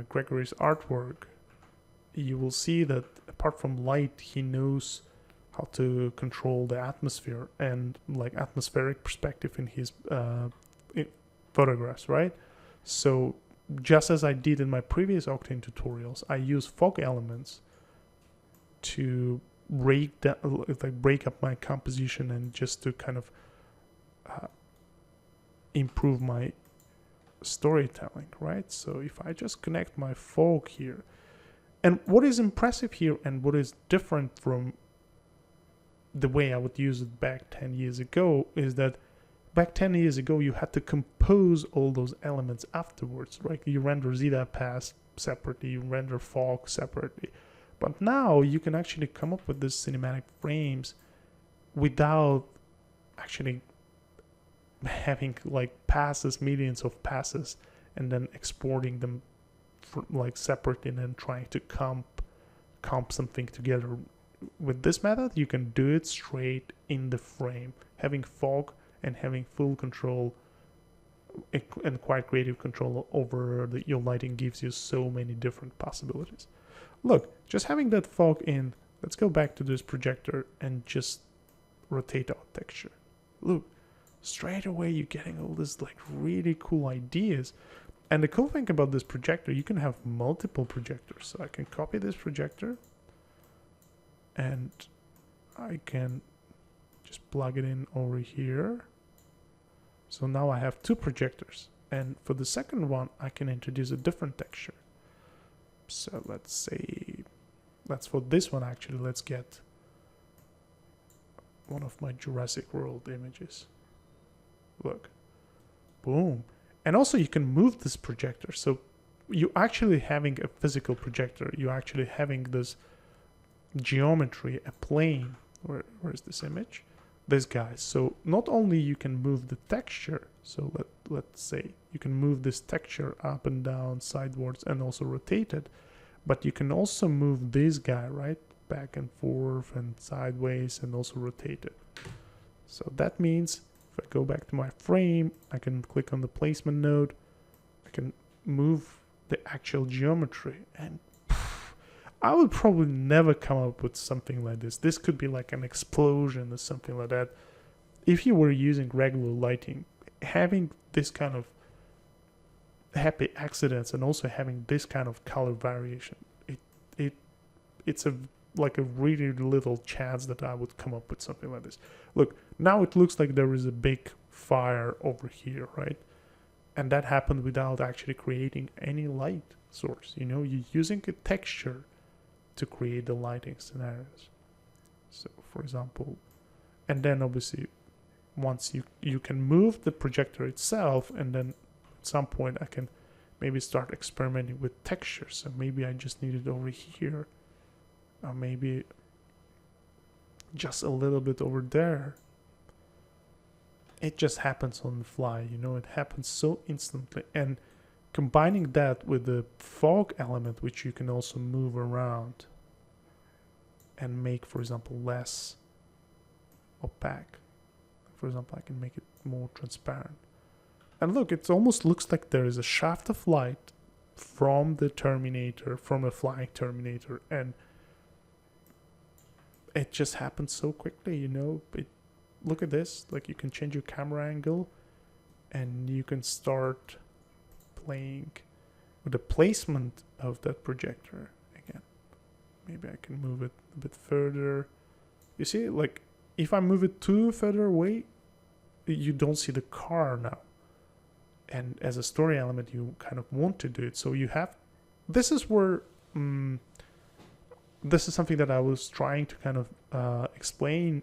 Gregory's artwork, you will see that apart from light, he knows how to control the atmosphere and like atmospheric perspective in his photographs, right? So just as I did in my previous Octane tutorials, I use fog elements to break up my composition and just to kind of improve my storytelling, right? So if I just connect my fog here, and what is impressive here and what is different from the way I would use it back 10 years ago is that back 10 years ago you had to compose all those elements afterwards, right? You render zeta pass separately, you render fog separately. But now you can actually come up with these cinematic frames without actually having like passes, millions of passes, and then exporting them like separately and then trying to comp something together. With this method, you can do it straight in the frame. Having fog and having full control and quite creative control over your lighting gives you so many different possibilities. Look, just having that fog in, let's go back to this projector and just rotate our texture. Look, straight away you're getting all this like really cool ideas. And the cool thing about this projector, you can have multiple projectors. So I can copy this projector and I can just plug it in over here. So now I have two projectors. And for the second one, I can introduce a different texture. So let's say, for this one actually, let's get one of my Jurassic World images. Look, boom. And also you can move this projector. So you actually having a physical projector, you're actually having this geometry, a plane. Where's this image? This guy. So not only you can move the texture, so let's say you can move this texture up and down, sidewards, and also rotate it, but you can also move this guy, right, back and forth and sideways, and also rotate it. So that means if I go back to my frame, I can click on the placement node, I can move the actual geometry, and I would probably never come up with something like this. This could be like an explosion or something like that. If you were using regular lighting, having this kind of happy accidents and also having this kind of color variation, it's like a really little chance that I would come up with something like this. Look, now it looks like there is a big fire over here, right? And that happened without actually creating any light source. You know, you're using a texture to create the lighting scenarios. So for example, and then obviously once you can move the projector itself, and then at some point I can maybe start experimenting with textures. So maybe I just need it over here, or maybe just a little bit over there. It just happens on the fly, you know, it happens so instantly. And combining that with the fog element, which you can also move around and make, for example, less opaque. For example, I can make it more transparent. And look, it almost looks like there is a shaft of light from the Terminator, from a flying Terminator, and it just happens so quickly, you know. Look at this, like you can change your camera angle and you can start playing with the placement of that projector again. Maybe I can move it a bit further. You see, like if I move it too further away, you don't see the car now. And as a story element, you kind of want to do it. So you have, this is where, this is something that I was trying to kind of explain,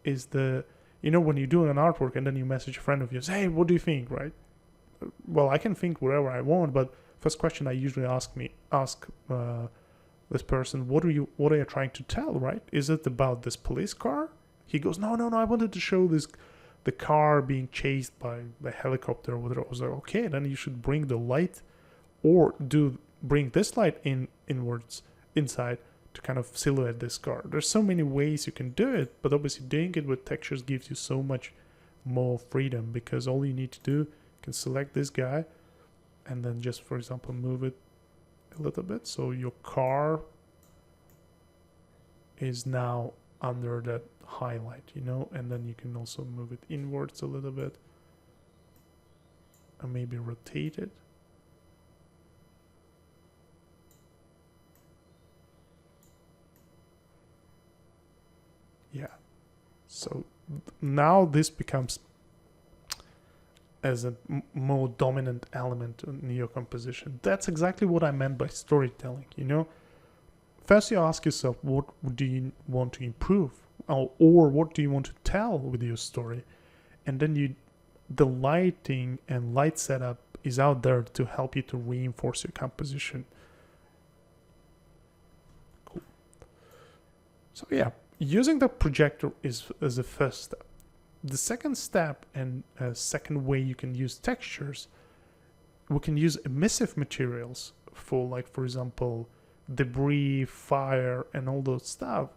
is the, you know, when you do an artwork and then you message a friend of yours, hey, what do you think, right? Well, I can think whatever I want, but first question I usually ask this person, what are you trying to tell, right? Is it about this police car? He goes, no, I wanted to show the car being chased by the helicopter or whatever. I was like, okay, then you should bring the light, or bring this light inwards inside to kind of silhouette this car. There's so many ways you can do it, but obviously doing it with textures gives you so much more freedom, because all you need to do, you can select this guy and then just, for example, move it a little bit so your car is now under that highlight, you know, and then you can also move it inwards a little bit and maybe rotate it. Yeah, so now this becomes as a more dominant element in your composition. That's exactly what I meant by storytelling, you know. First you ask yourself, what do you want to improve, or what do you want to tell with your story, and then the lighting and light setup is out there to help you to reinforce your composition. Cool. So yeah, using the projector is a first step. The second step, and a second way you can use textures, we can use emissive materials for, like, for example, debris, fire, and all those stuff.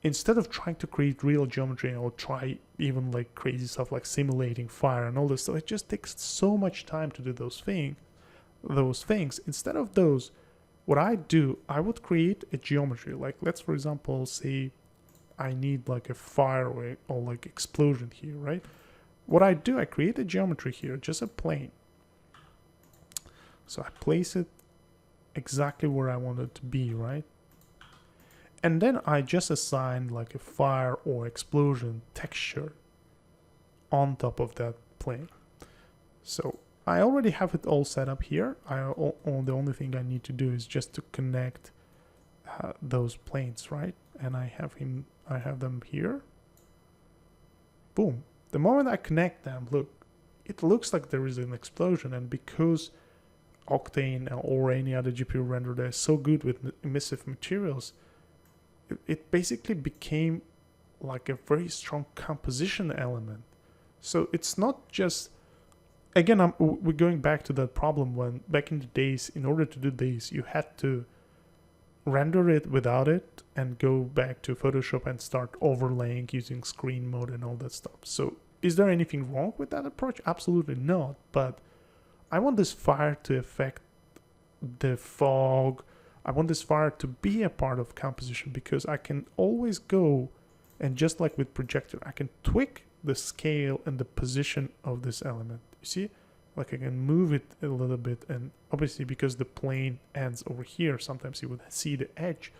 Instead of trying to create real geometry or try even like crazy stuff like simulating fire and all this stuff, it just takes so much time to do those things. Instead of those, what I do, I would create a geometry. Like, let's, for example, say I need like a fire or like explosion here, right? What I do, I create a geometry here, just a plane. So I place it exactly where I want it to be, right? And then I just assign like a fire or explosion texture on top of that plane. So I already have it all set up here. The only thing I need to do is just to connect those planes, right? And I have them here. Boom. The moment I connect them, look, it looks like there is an explosion. And because Octane or any other GPU renderer is so good with emissive materials, it basically became like a very strong composition element. So it's not just, again, we're going back to that problem when back in the days, in order to do this, you had to render it without it and go back to Photoshop and start overlaying using screen mode and all that stuff. So is there anything wrong with that approach? Absolutely not. But I want this fire to affect the fog. I want this fire to be a part of composition, because I can always go and, just like with projector, I can tweak the scale and the position of this element. You see, like I can move it a little bit, and obviously because the plane ends over here, sometimes you would see the edge.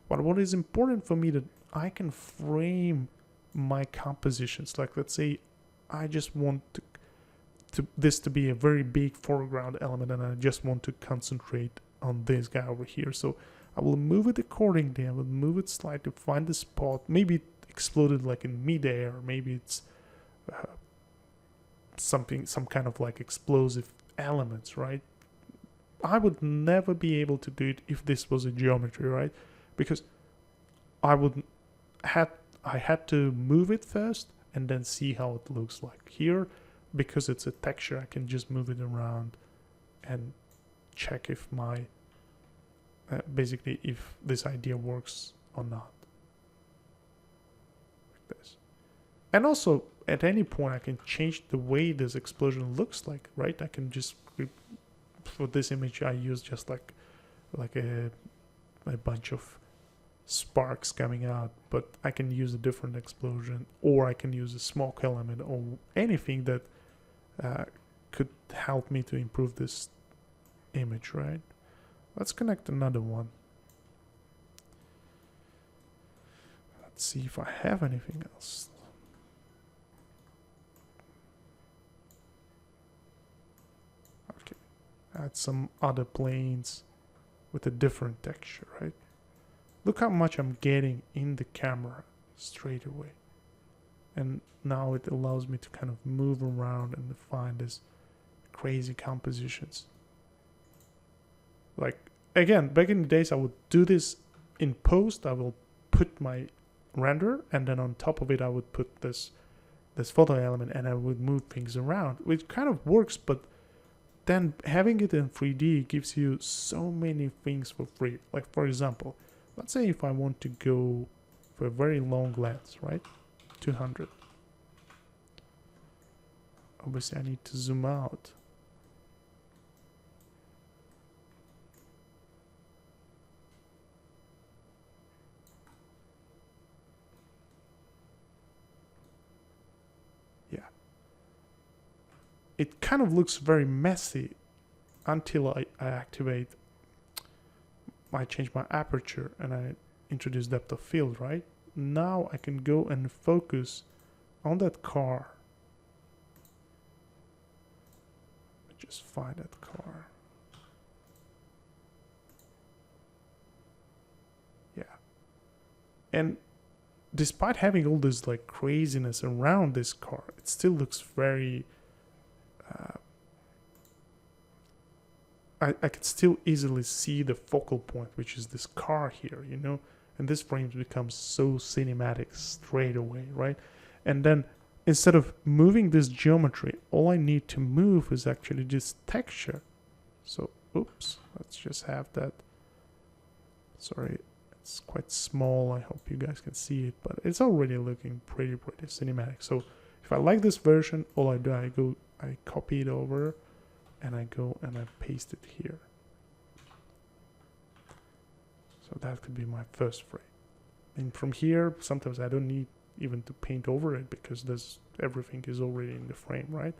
But what is important for me, that I can frame my compositions. Like, let's say I just want this to be a very big foreground element, and I just want to concentrate on this guy over here. So I will move it accordingly. I will move it slightly, find the spot. Maybe it exploded like in midair, maybe it's some kind of like explosive elements, right? I would never be able to do it if this was a geometry, right? Because I had to move it first and then see how it looks like. Here, because it's a texture, I can just move it around and check if my basically if this idea works or not, like this. And also at any point I can change the way this explosion looks like, right? I can just, for this image I use just like a bunch of sparks coming out, but I can use a different explosion, or I can use a smoke element, or anything that could help me to improve this image, right? Let's connect another one. Let's see if I have anything else. Okay, add some other planes with a different texture, right? Look how much I'm getting in the camera straight away. And now it allows me to kind of move around and find these crazy compositions. Like, again, back in the days I would do this in post. I will put my render, and then on top of it I would put this photo element, and I would move things around, which kind of works, but then having it in 3D gives you so many things for free. Like, for example, let's say if I want to go for a very long lens, right? 200. Obviously I need to zoom out. Yeah. It kind of looks very messy until I activate, I change my aperture and I introduce depth of field, right? Now I can go and focus on that car. Just find that car. Yeah. And despite having all this like craziness around this car, it still looks very I can still easily see the focal point, which is this car here, you know, and this frame becomes so cinematic straight away, right? And then instead of moving this geometry, all I need to move is actually this texture. So, oops, let's just have that. Sorry, it's quite small. I hope you guys can see it, but it's already looking pretty cinematic. So if I like this version, all I do, I copy it over, and I go and I paste it here. So that could be my first frame. And from here, sometimes I don't need even to paint over it, because everything is already in the frame, right?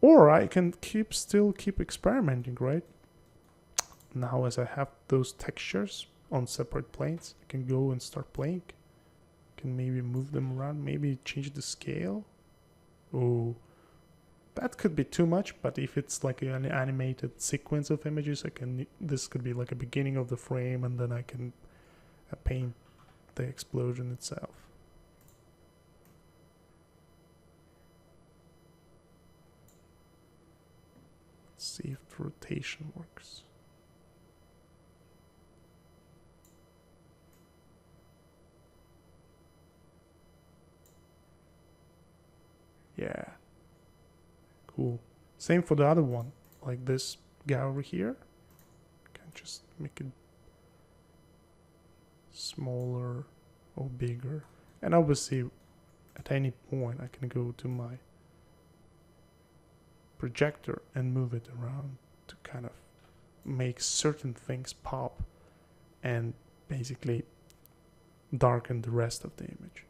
Or I can still keep experimenting, right? Now as I have those textures on separate planes, I can go and start playing. Can maybe move them around, maybe change the scale. Oh, that could be too much, but if it's like an animated sequence of images, this could be like a beginning of the frame, and then I can paint the explosion itself. Let's see if the rotation works. cool. Same for the other one, like this guy over here. Can just make it smaller or bigger. And obviously, at any point, I can go to my projector and move it around to kind of make certain things pop and basically darken the rest of the image.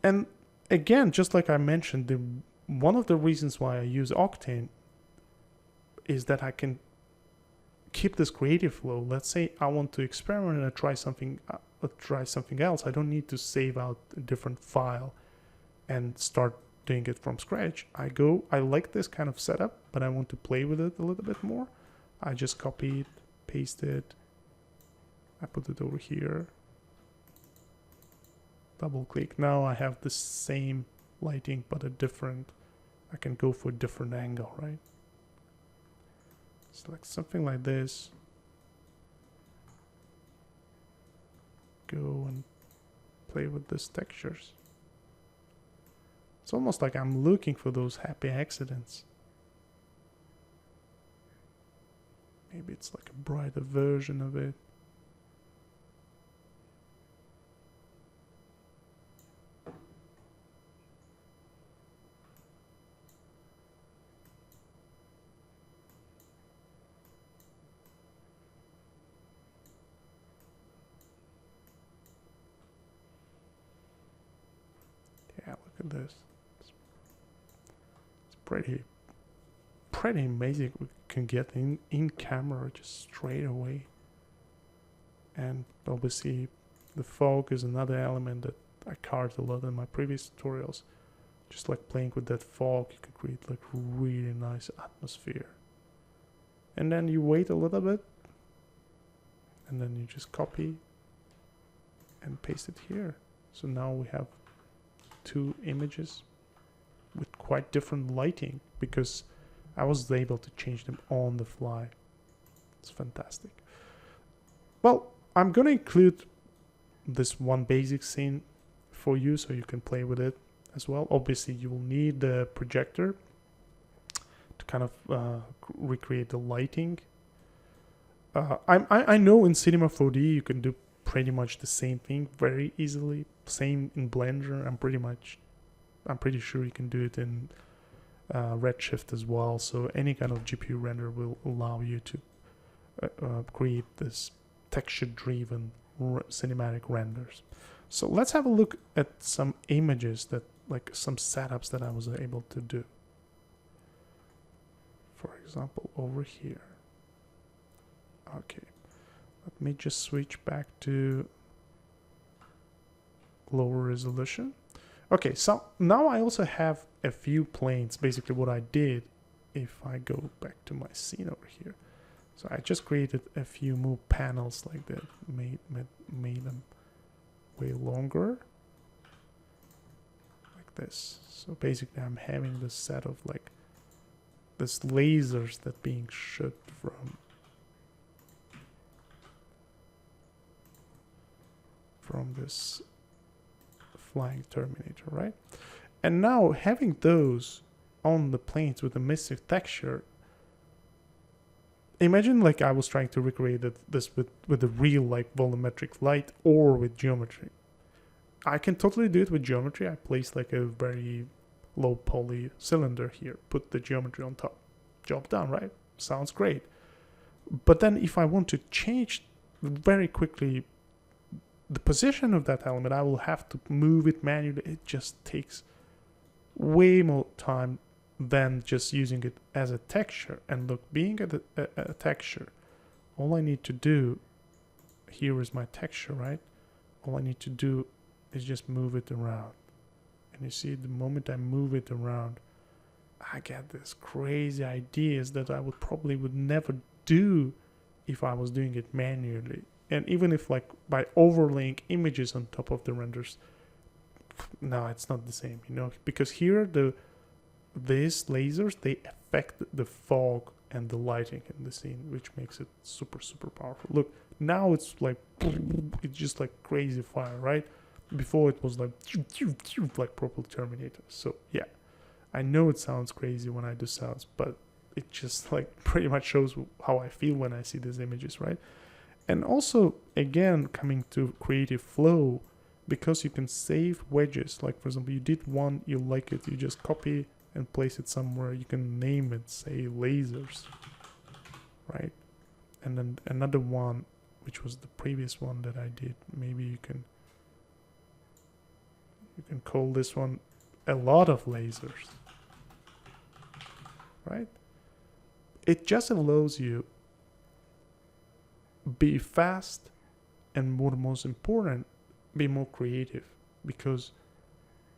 And again, just like I mentioned, one of the reasons why I use Octane is that I can keep this creative flow. Let's say I want to experiment and try something else. I don't need to save out a different file and start doing it from scratch. I like this kind of setup, but I want to play with it a little bit more. I just copy it, paste it, I put it over here, double click. Now I have the same lighting but I can go for a different angle, right? Select something like this, go and play with these textures. It's almost like I'm looking for those happy accidents. Maybe it's like a brighter version of it. Yeah, look at this. It's pretty amazing. We can get in camera just straight away. And obviously the fog is another element that I covered a lot in my previous tutorials. Just like playing with that fog, you can create like really nice atmosphere. And then you wait a little bit, and then you just copy and paste it here. So now we have two images with quite different lighting because I was able to change them on the fly. It's fantastic. Well, I'm gonna include this one basic scene for you so you can play with it as well. Obviously you will need the projector to kind of recreate the lighting. I know in Cinema 4D you can do pretty much the same thing very easily. Same in Blender. I'm pretty sure you can do it in Redshift as well. So any kind of GPU render will allow you to create this texture-driven cinematic renders. So let's have a look at some images that, like some setups that I was able to do. For example, over here. Okay, let me just switch back to lower resolution. Okay, so now I also have a few planes. Basically what I did, if I go back to my scene over here. So I just created a few more panels like that, made them way longer, like this. So basically I'm having this set of like this lasers that being shot from this flying Terminator, right? And now having those on the planes with a mystic texture, imagine like I was trying to recreate this with a real like volumetric light or with geometry. I can totally do it with geometry. I place like a very low poly cylinder here, put the geometry on top. Job done, right? Sounds great. But then if I want to change very quickly the position of that element, I will have to move it manually. It just takes way more time than just using it as a texture. And look, being a texture, all I need to do, here is my texture, right? All I need to do is just move it around. And you see, the moment I move it around, I get this crazy ideas that I would never do if I was doing it manually. And even if like by overlaying images on top of the renders, no, it's not the same, you know, because here these lasers, they affect the fog and the lighting in the scene, which makes it super, super powerful. Look, now it's like, it's just like crazy fire, right? Before it was like proper Terminator. So yeah, I know it sounds crazy when I do sounds, but it just like pretty much shows how I feel when I see these images, right? And also, again, coming to creative flow, because you can save wedges. Like, for example, you did one, you like it, you just copy and place it somewhere. You can name it, say lasers, right? And then another one, which was the previous one that I did, maybe you can call this one a lot of lasers, right? It just allows you be fast and, what most important, be more creative, because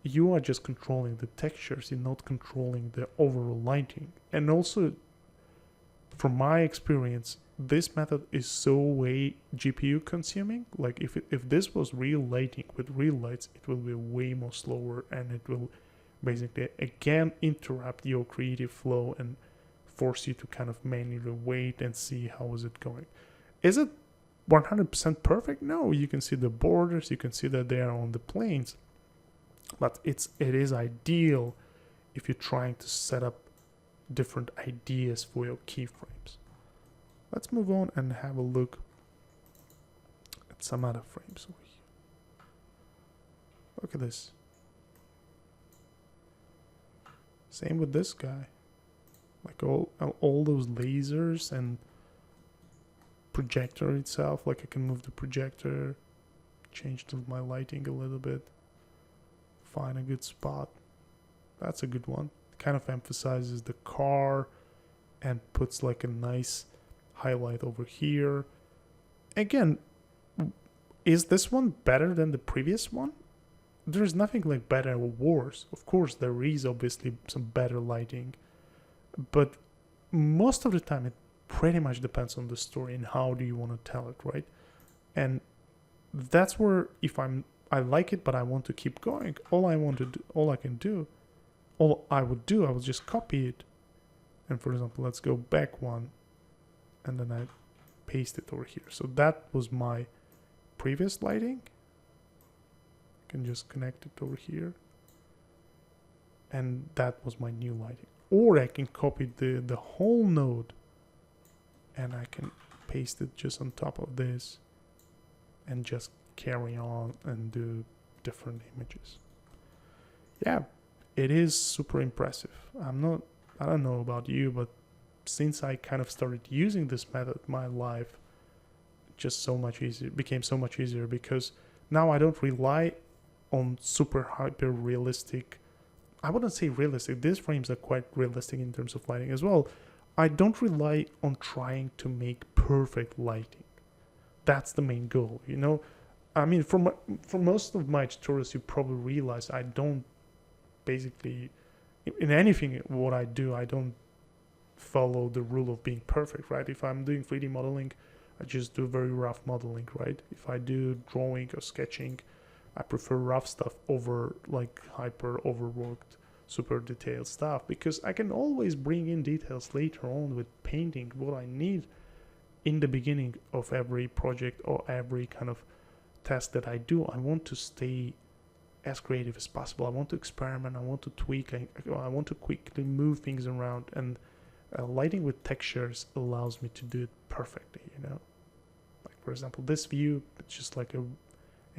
you are just controlling the textures, you're not controlling the overall lighting. And also, from my experience, this method is so way GPU consuming. Like if this was real lighting with real lights, it will be way more slower, and it will basically again interrupt your creative flow and force you to kind of manually wait and see how is it going. Is it 100% perfect? No, you can see the borders, you can see that they are on the planes, but it is ideal if you're trying to set up different ideas for your keyframes. Let's move on and have a look at some other frames over here. Look at this. Same with this guy. Like all those lasers and projector itself. Like I can move the projector, change my lighting a little bit, find a good spot. That's a good one. Kind of emphasizes the car and puts like a nice highlight over here. Again, is this one better than the previous one? There's nothing like better or worse. Of course, there is obviously some better lighting, but most of the time it pretty much depends on the story and how do you want to tell it, right? And that's where if I like it, but I want to keep going, all I would do, I would just copy it. And for example, let's go back one, and then I paste it over here. So that was my previous lighting. I can just connect it over here. And that was my new lighting. Or I can copy the whole node, and I can paste it just on top of this and just carry on and do different images. Yeah, it is super impressive. I don't know about you, but since I kind of started using this method, my life just so much easier, became so much easier, because now I don't rely on super hyper realistic. I wouldn't say realistic. These frames are quite realistic in terms of lighting as well. I don't rely on trying to make perfect lighting. That's the main goal, you know. I mean, for most of my tutorials, you probably realize I don't basically, in anything what I do, I don't follow the rule of being perfect, right? If I'm doing 3D modeling, I just do very rough modeling, right? If I do drawing or sketching, I prefer rough stuff over like hyper overworked, super detailed stuff, because I can always bring in details later on with painting what I need in the beginning of every project or every kind of test that I do. I want to stay as creative as possible. I want to experiment. I want to tweak. I want to quickly move things around, and lighting with textures allows me to do it perfectly, you know. Like for example, this view, it's just like a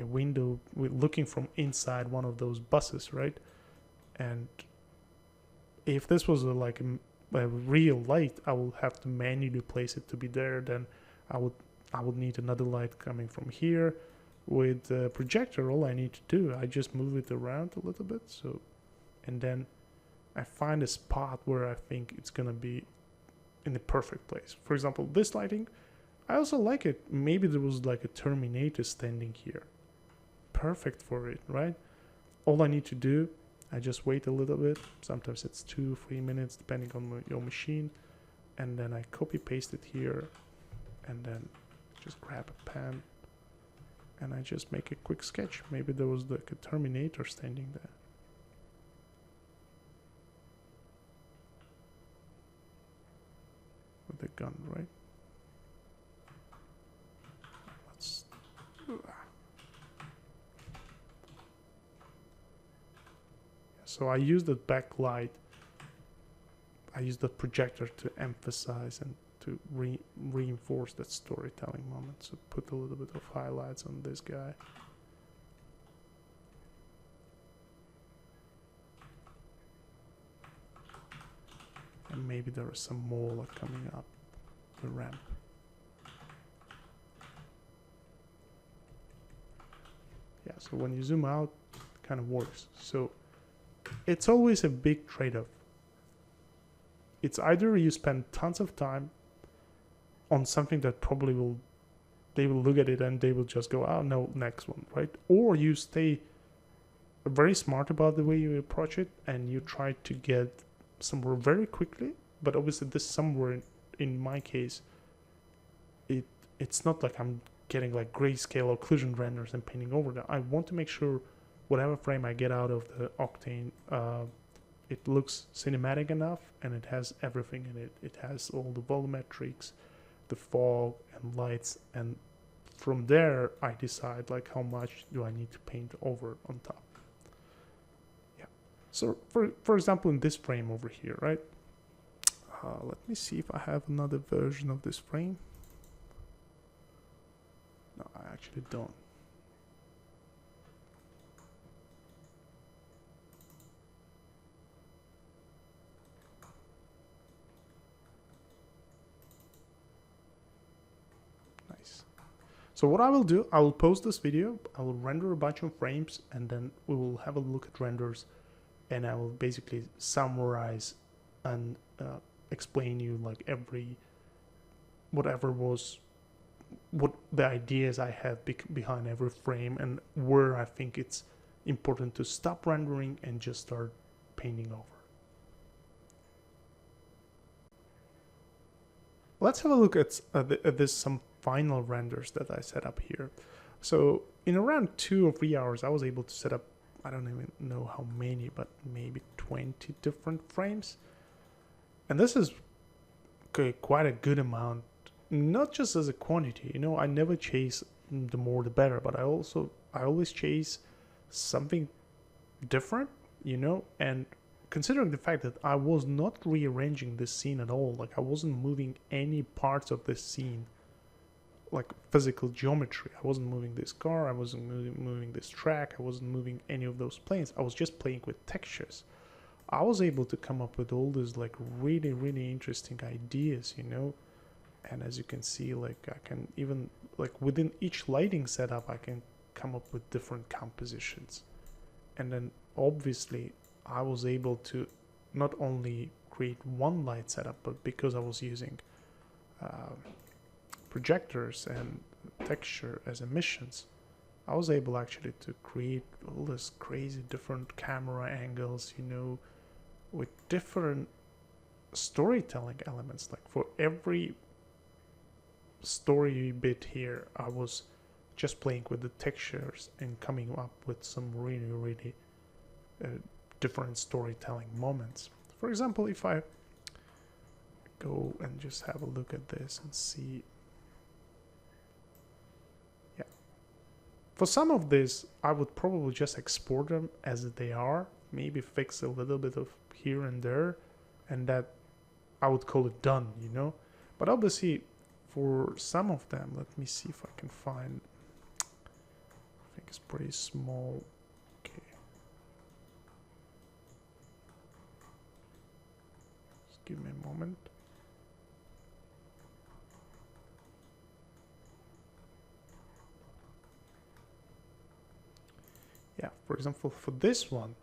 window looking from inside one of those buses, right? And if this was like a real light, I will have to manually place it to be there. Then I would need another light coming from here. With the projector, all I need to do, I just move it around a little bit, so, and then I find a spot where I think it's gonna be in the perfect place. For example, this lighting, I also like it. Maybe there was like a Terminator standing here. Perfect for it, right? All I need to do, I just wait a little bit. Sometimes it's 2-3 minutes, depending on your machine, and then I copy paste it here, and then just grab a pen, and I just make a quick sketch. Maybe there was like a Terminator standing there. With a gun, right? Let's... So I use the backlight I use the projector to emphasize and to reinforce that storytelling moment. So put a little bit of highlights on this guy. And maybe there is some more like coming up the ramp. Yeah, so when you zoom out, it kind of works. So it's always a big trade-off. It's either you spend tons of time on something that probably they will look at it and they will just go, oh no, next one, right? Or you stay very smart about the way you approach it and you try to get somewhere very quickly. But obviously this somewhere in my case, it's not like I'm getting like grayscale occlusion renders and painting over them. I want to make sure whatever frame I get out of the Octane, it looks cinematic enough and it has everything in it. It has all the volumetrics, the fog and lights, and from there I decide like how much do I need to paint over on top. Yeah. So for example, in this frame over here, right? Let me see if I have another version of this frame. No, I actually don't. Nice. So what I will do, I will post this video, I will render a bunch of frames, and then we will have a look at renders, and I will basically summarize and explain you like what the ideas I have behind every frame and where I think it's important to stop rendering and just start painting over. Let's have a look at this some final renders that I set up here. So in around 2 or 3 hours, I was able to set up, I don't even know how many, but maybe 20 different frames. And this is quite a good amount, not just as a quantity, you know, I never chase the more the better, but I always chase something different, you know, and considering the fact that I was not rearranging this scene at all, like I wasn't moving any parts of this scene, like physical geometry, I wasn't moving this car, I wasn't moving this track, I wasn't moving any of those planes, I was just playing with textures. I was able to come up with all these like really, really interesting ideas, you know. And as you can see, like I can even like within each lighting setup, I can come up with different compositions. And then obviously I was able to not only create one light setup, but because I was using projectors and texture as emissions, I was able actually to create all this crazy different camera angles, you know, with different storytelling elements. Like for every story bit here, I was just playing with the textures and coming up with some really, really different storytelling moments. For example, if I go and just have a look at this and see, yeah, for some of this I would probably just export them as they are, maybe fix a little bit of here and there, and that I would call it done, you know. But obviously for some of them, let me see if I can find, I think it's pretty small. Okay, just give me a moment. Yeah, for example, for this one,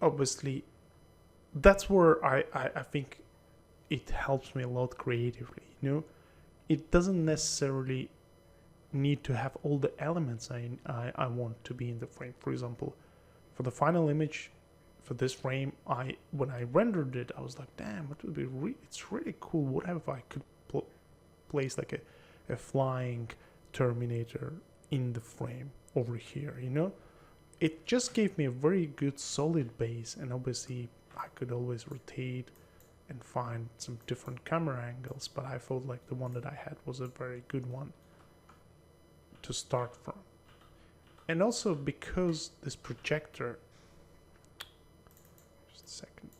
obviously that's where I think it helps me a lot creatively, you know. It doesn't necessarily need to have all the elements I want to be in the frame. For example, for the final image for this frame, when I rendered it, I was like, damn, it would be it's really cool. What if I could place like a flying Terminator in the frame over here, you know. It just gave me a very good solid base, and obviously I could always rotate and find some different camera angles, but I felt like the one that I had was a very good one to start from. And also because this projector, just a second,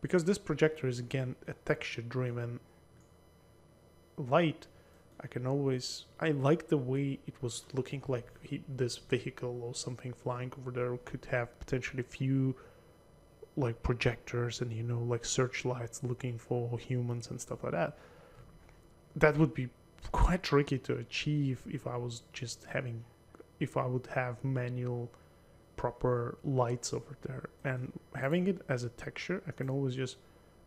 because this projector is again a texture driven light, I like the way it was looking like this vehicle or something flying over there could have potentially few like projectors and like searchlights looking for humans and stuff like that. That would be quite tricky to achieve if I would have manual proper lights over there. And having it as a texture, I can always just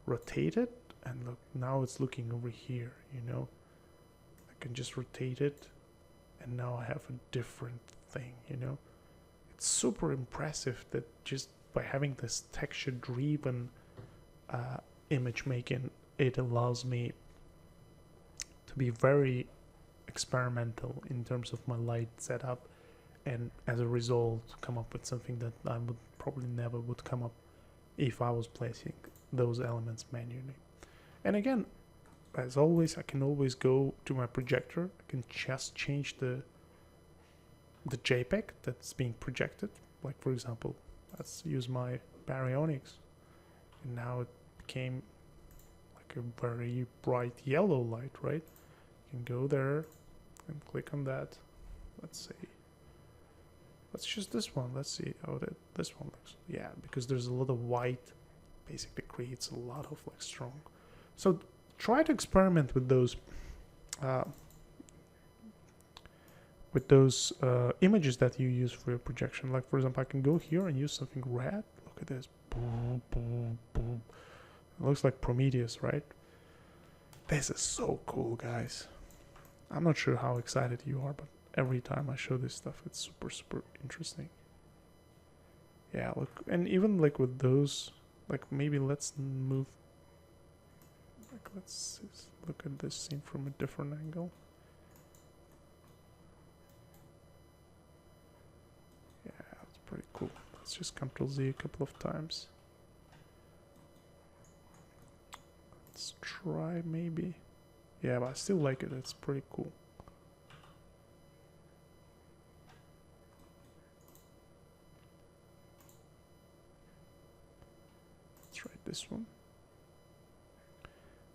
rotate it, and look, now it's looking over here, I can just rotate it, and now I have a different thing, It's super impressive that just by having this texture driven image making, it allows me to be very experimental in terms of my light setup, and as a result come up with something that I would probably never would come up if I was placing those elements manually. And again, as always, I can always go to my projector. I can just change the JPEG that's being projected. Like for example, let's use my baryonyx, and now it became like a very bright yellow light, right? You can go there and click on that. Let's choose this one. Let's see how this one looks. Yeah, because there's a lot of white, basically creates a lot of like strong. So try to experiment with those images that you use for your projection. Like for example, I can go here and use something red. Look at this. Boom, boom, boom. It looks like Prometheus, right? This is so cool, guys. I'm not sure how excited you are, but every time I show this stuff, it's super, super interesting. Yeah, look, and even like with those, like maybe let's move, like let's look at this scene from a different angle. Yeah, that's pretty cool. Let's just Ctrl Z a couple of times. Let's try maybe. Yeah, but I still like it. It's pretty cool. Let's try this one.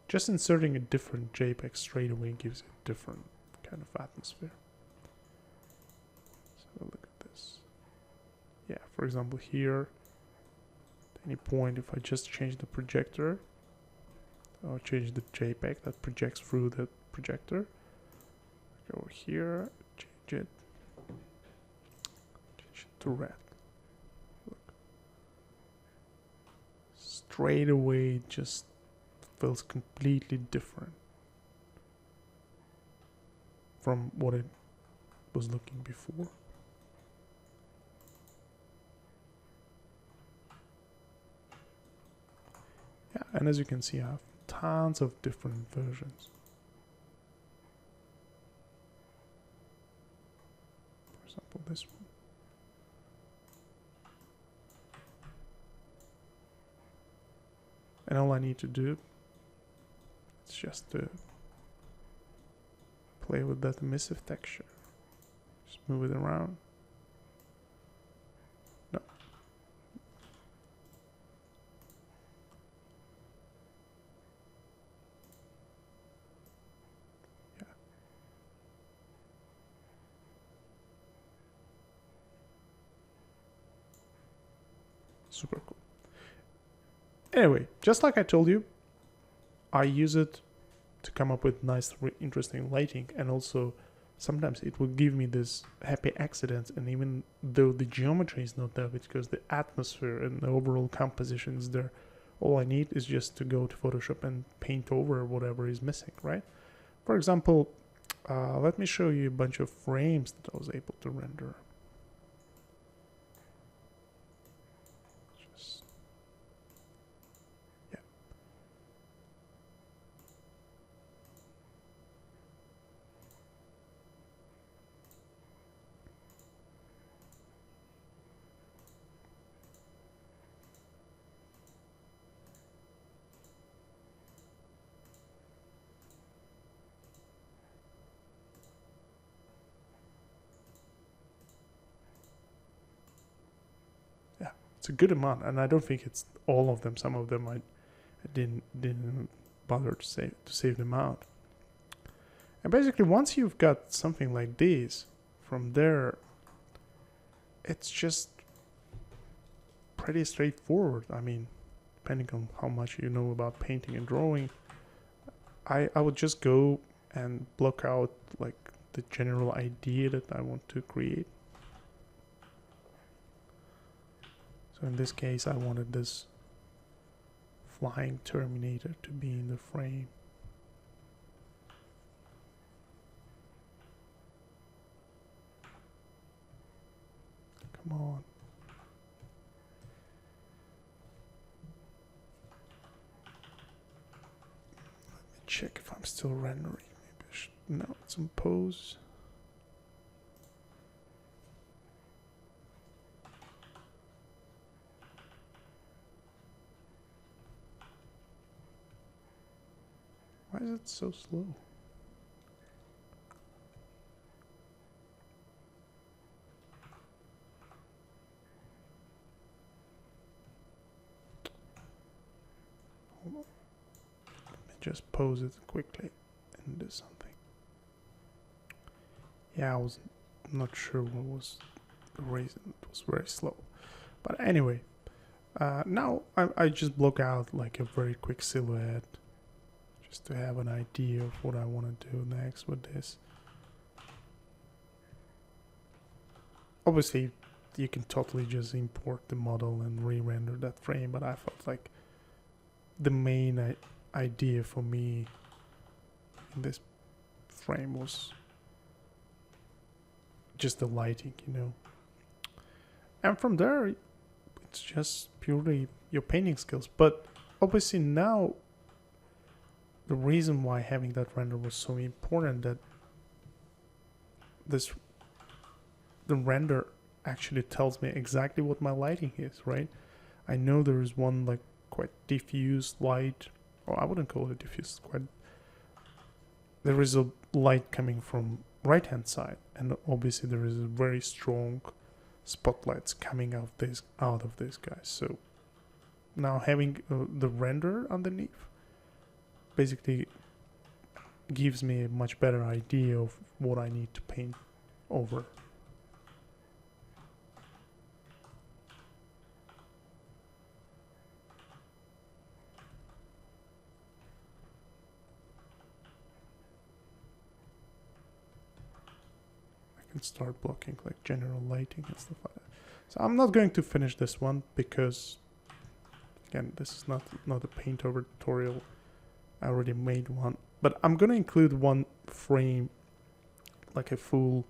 Just inserting a different JPEG straight away gives it a different kind of atmosphere. So look at this. Yeah, for example here, at any point if I just change the projector, or change the JPEG that projects through the projector, go here, change it to red. Look. Straight away it just feels completely different from what it was looking before. Yeah, and as you can see, I have tons of different versions. For example, this one. And all I need to do is just to play with that emissive texture. Just move it around. No. Yeah. Super cool. Anyway, just like I told you, I use it to come up with nice, interesting lighting, and also sometimes it will give me this happy accident, and even though the geometry is not there, because the atmosphere and the overall composition is there, all I need is just to go to Photoshop and paint over whatever is missing, right? For example, let me show you a bunch of frames that I was able to render. It's a good amount, and I don't think it's all of them. Some of them I didn't bother to save them out. And basically, once you've got something like this, from there, it's just pretty straightforward. I mean, depending on how much you know about painting and drawing, I would just go and block out like the general idea that I want to create. So in this case, I wanted this flying Terminator to be in the frame. Come on. Let me check if I'm still rendering. Maybe I should, no, it's in pose. Why is it so slow? Hold on. Let me just pose it quickly and do something. Yeah, I was not sure what was the reason. It was very slow. But anyway, now I just block out like a very quick silhouette, just to have an idea of what I want to do next with this. Obviously, you can totally just import the model and re-render that frame, but I felt like the main idea for me in this frame was just the lighting, you know. And from there, it's just purely your painting skills. But obviously now, the reason why having that render was so important, that the render actually tells me exactly what my lighting is, right? I know there is one like quite diffuse light, or I wouldn't call it diffuse, there is a light coming from right hand side, and obviously there is a very strong spotlights coming out of this guy. So now having the render underneath basically gives me a much better idea of what I need to paint over. I can start blocking like general lighting and stuff like that. So I'm not going to finish this one because, again, this is not a Paintover tutorial. I already made one, but I'm gonna include one frame, like a full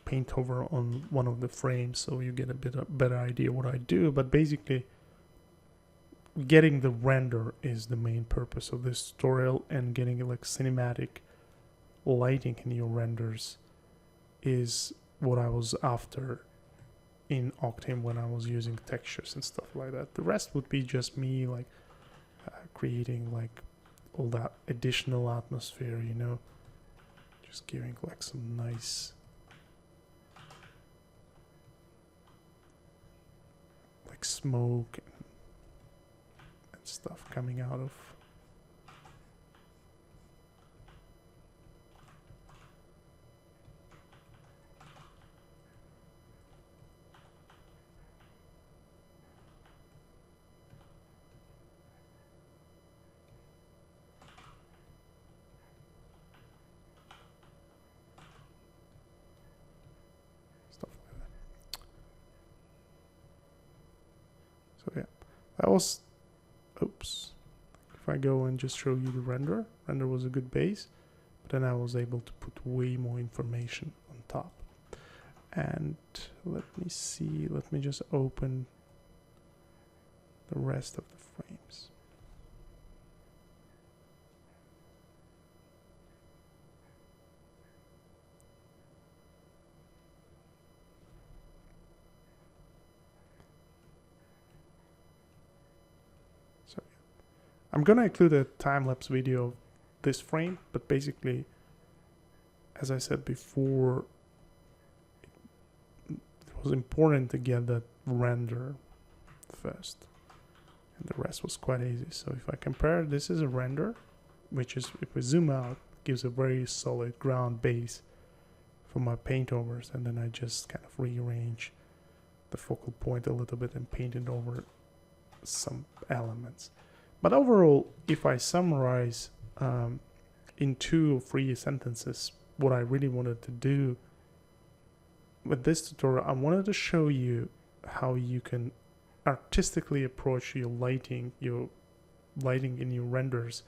Paintover on one of the frames, so you get a better idea what I do. But basically, getting the render is the main purpose of this tutorial, and getting like cinematic lighting in your renders is what I was after in Octane when I was using textures and stuff like that. The rest would be just me like creating like all that additional atmosphere, you know, just giving like some nice like smoke and stuff coming out of that was, oops, if I go and just show you the render was a good base, but then I was able to put way more information on top. And let me see, let me just open the rest of the frames. I'm gonna include a time-lapse video of this frame, but basically, as I said before, it was important to get that render first. The rest was quite easy. So if I compare, this is a render, which is, if we zoom out, gives a very solid ground base for my paintovers, and then I just kind of rearrange the focal point a little bit and paint it over some elements. But overall, if I summarize in 2 or 3 sentences what I really wanted to do with this tutorial, I wanted to show you how you can artistically approach your lighting in your renders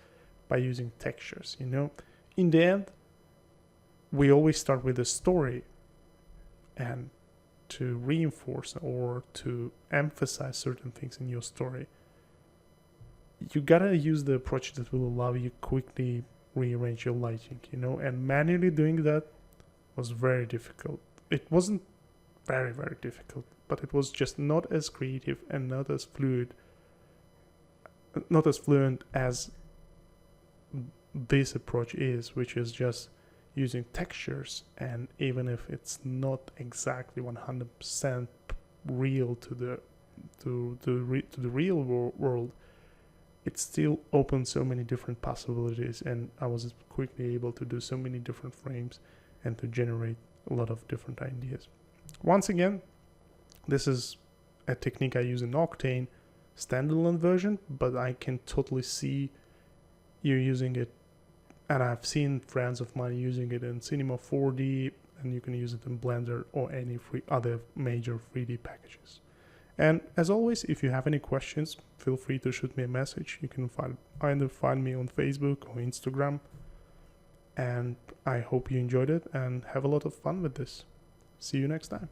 by using textures. You know, in the end, we always start with a story, and to reinforce or to emphasize certain things in your story, you gotta use the approach that will allow you quickly rearrange your lighting, you know, and manually doing that was very difficult. It wasn't very, very difficult, but it was just not as creative and not as fluent as this approach is, which is just using textures. And even if it's not exactly 100% real to the real world, it still opens so many different possibilities, and I was quickly able to do so many different frames and to generate a lot of different ideas. Once again, this is a technique I use in Octane Standalone version, but I can totally see you using it, and I've seen friends of mine using it in Cinema 4D, and you can use it in Blender or any other major 3D packages. And as always, if you have any questions, feel free to shoot me a message. You can either find me on Facebook or Instagram. And I hope you enjoyed it and have a lot of fun with this. See you next time.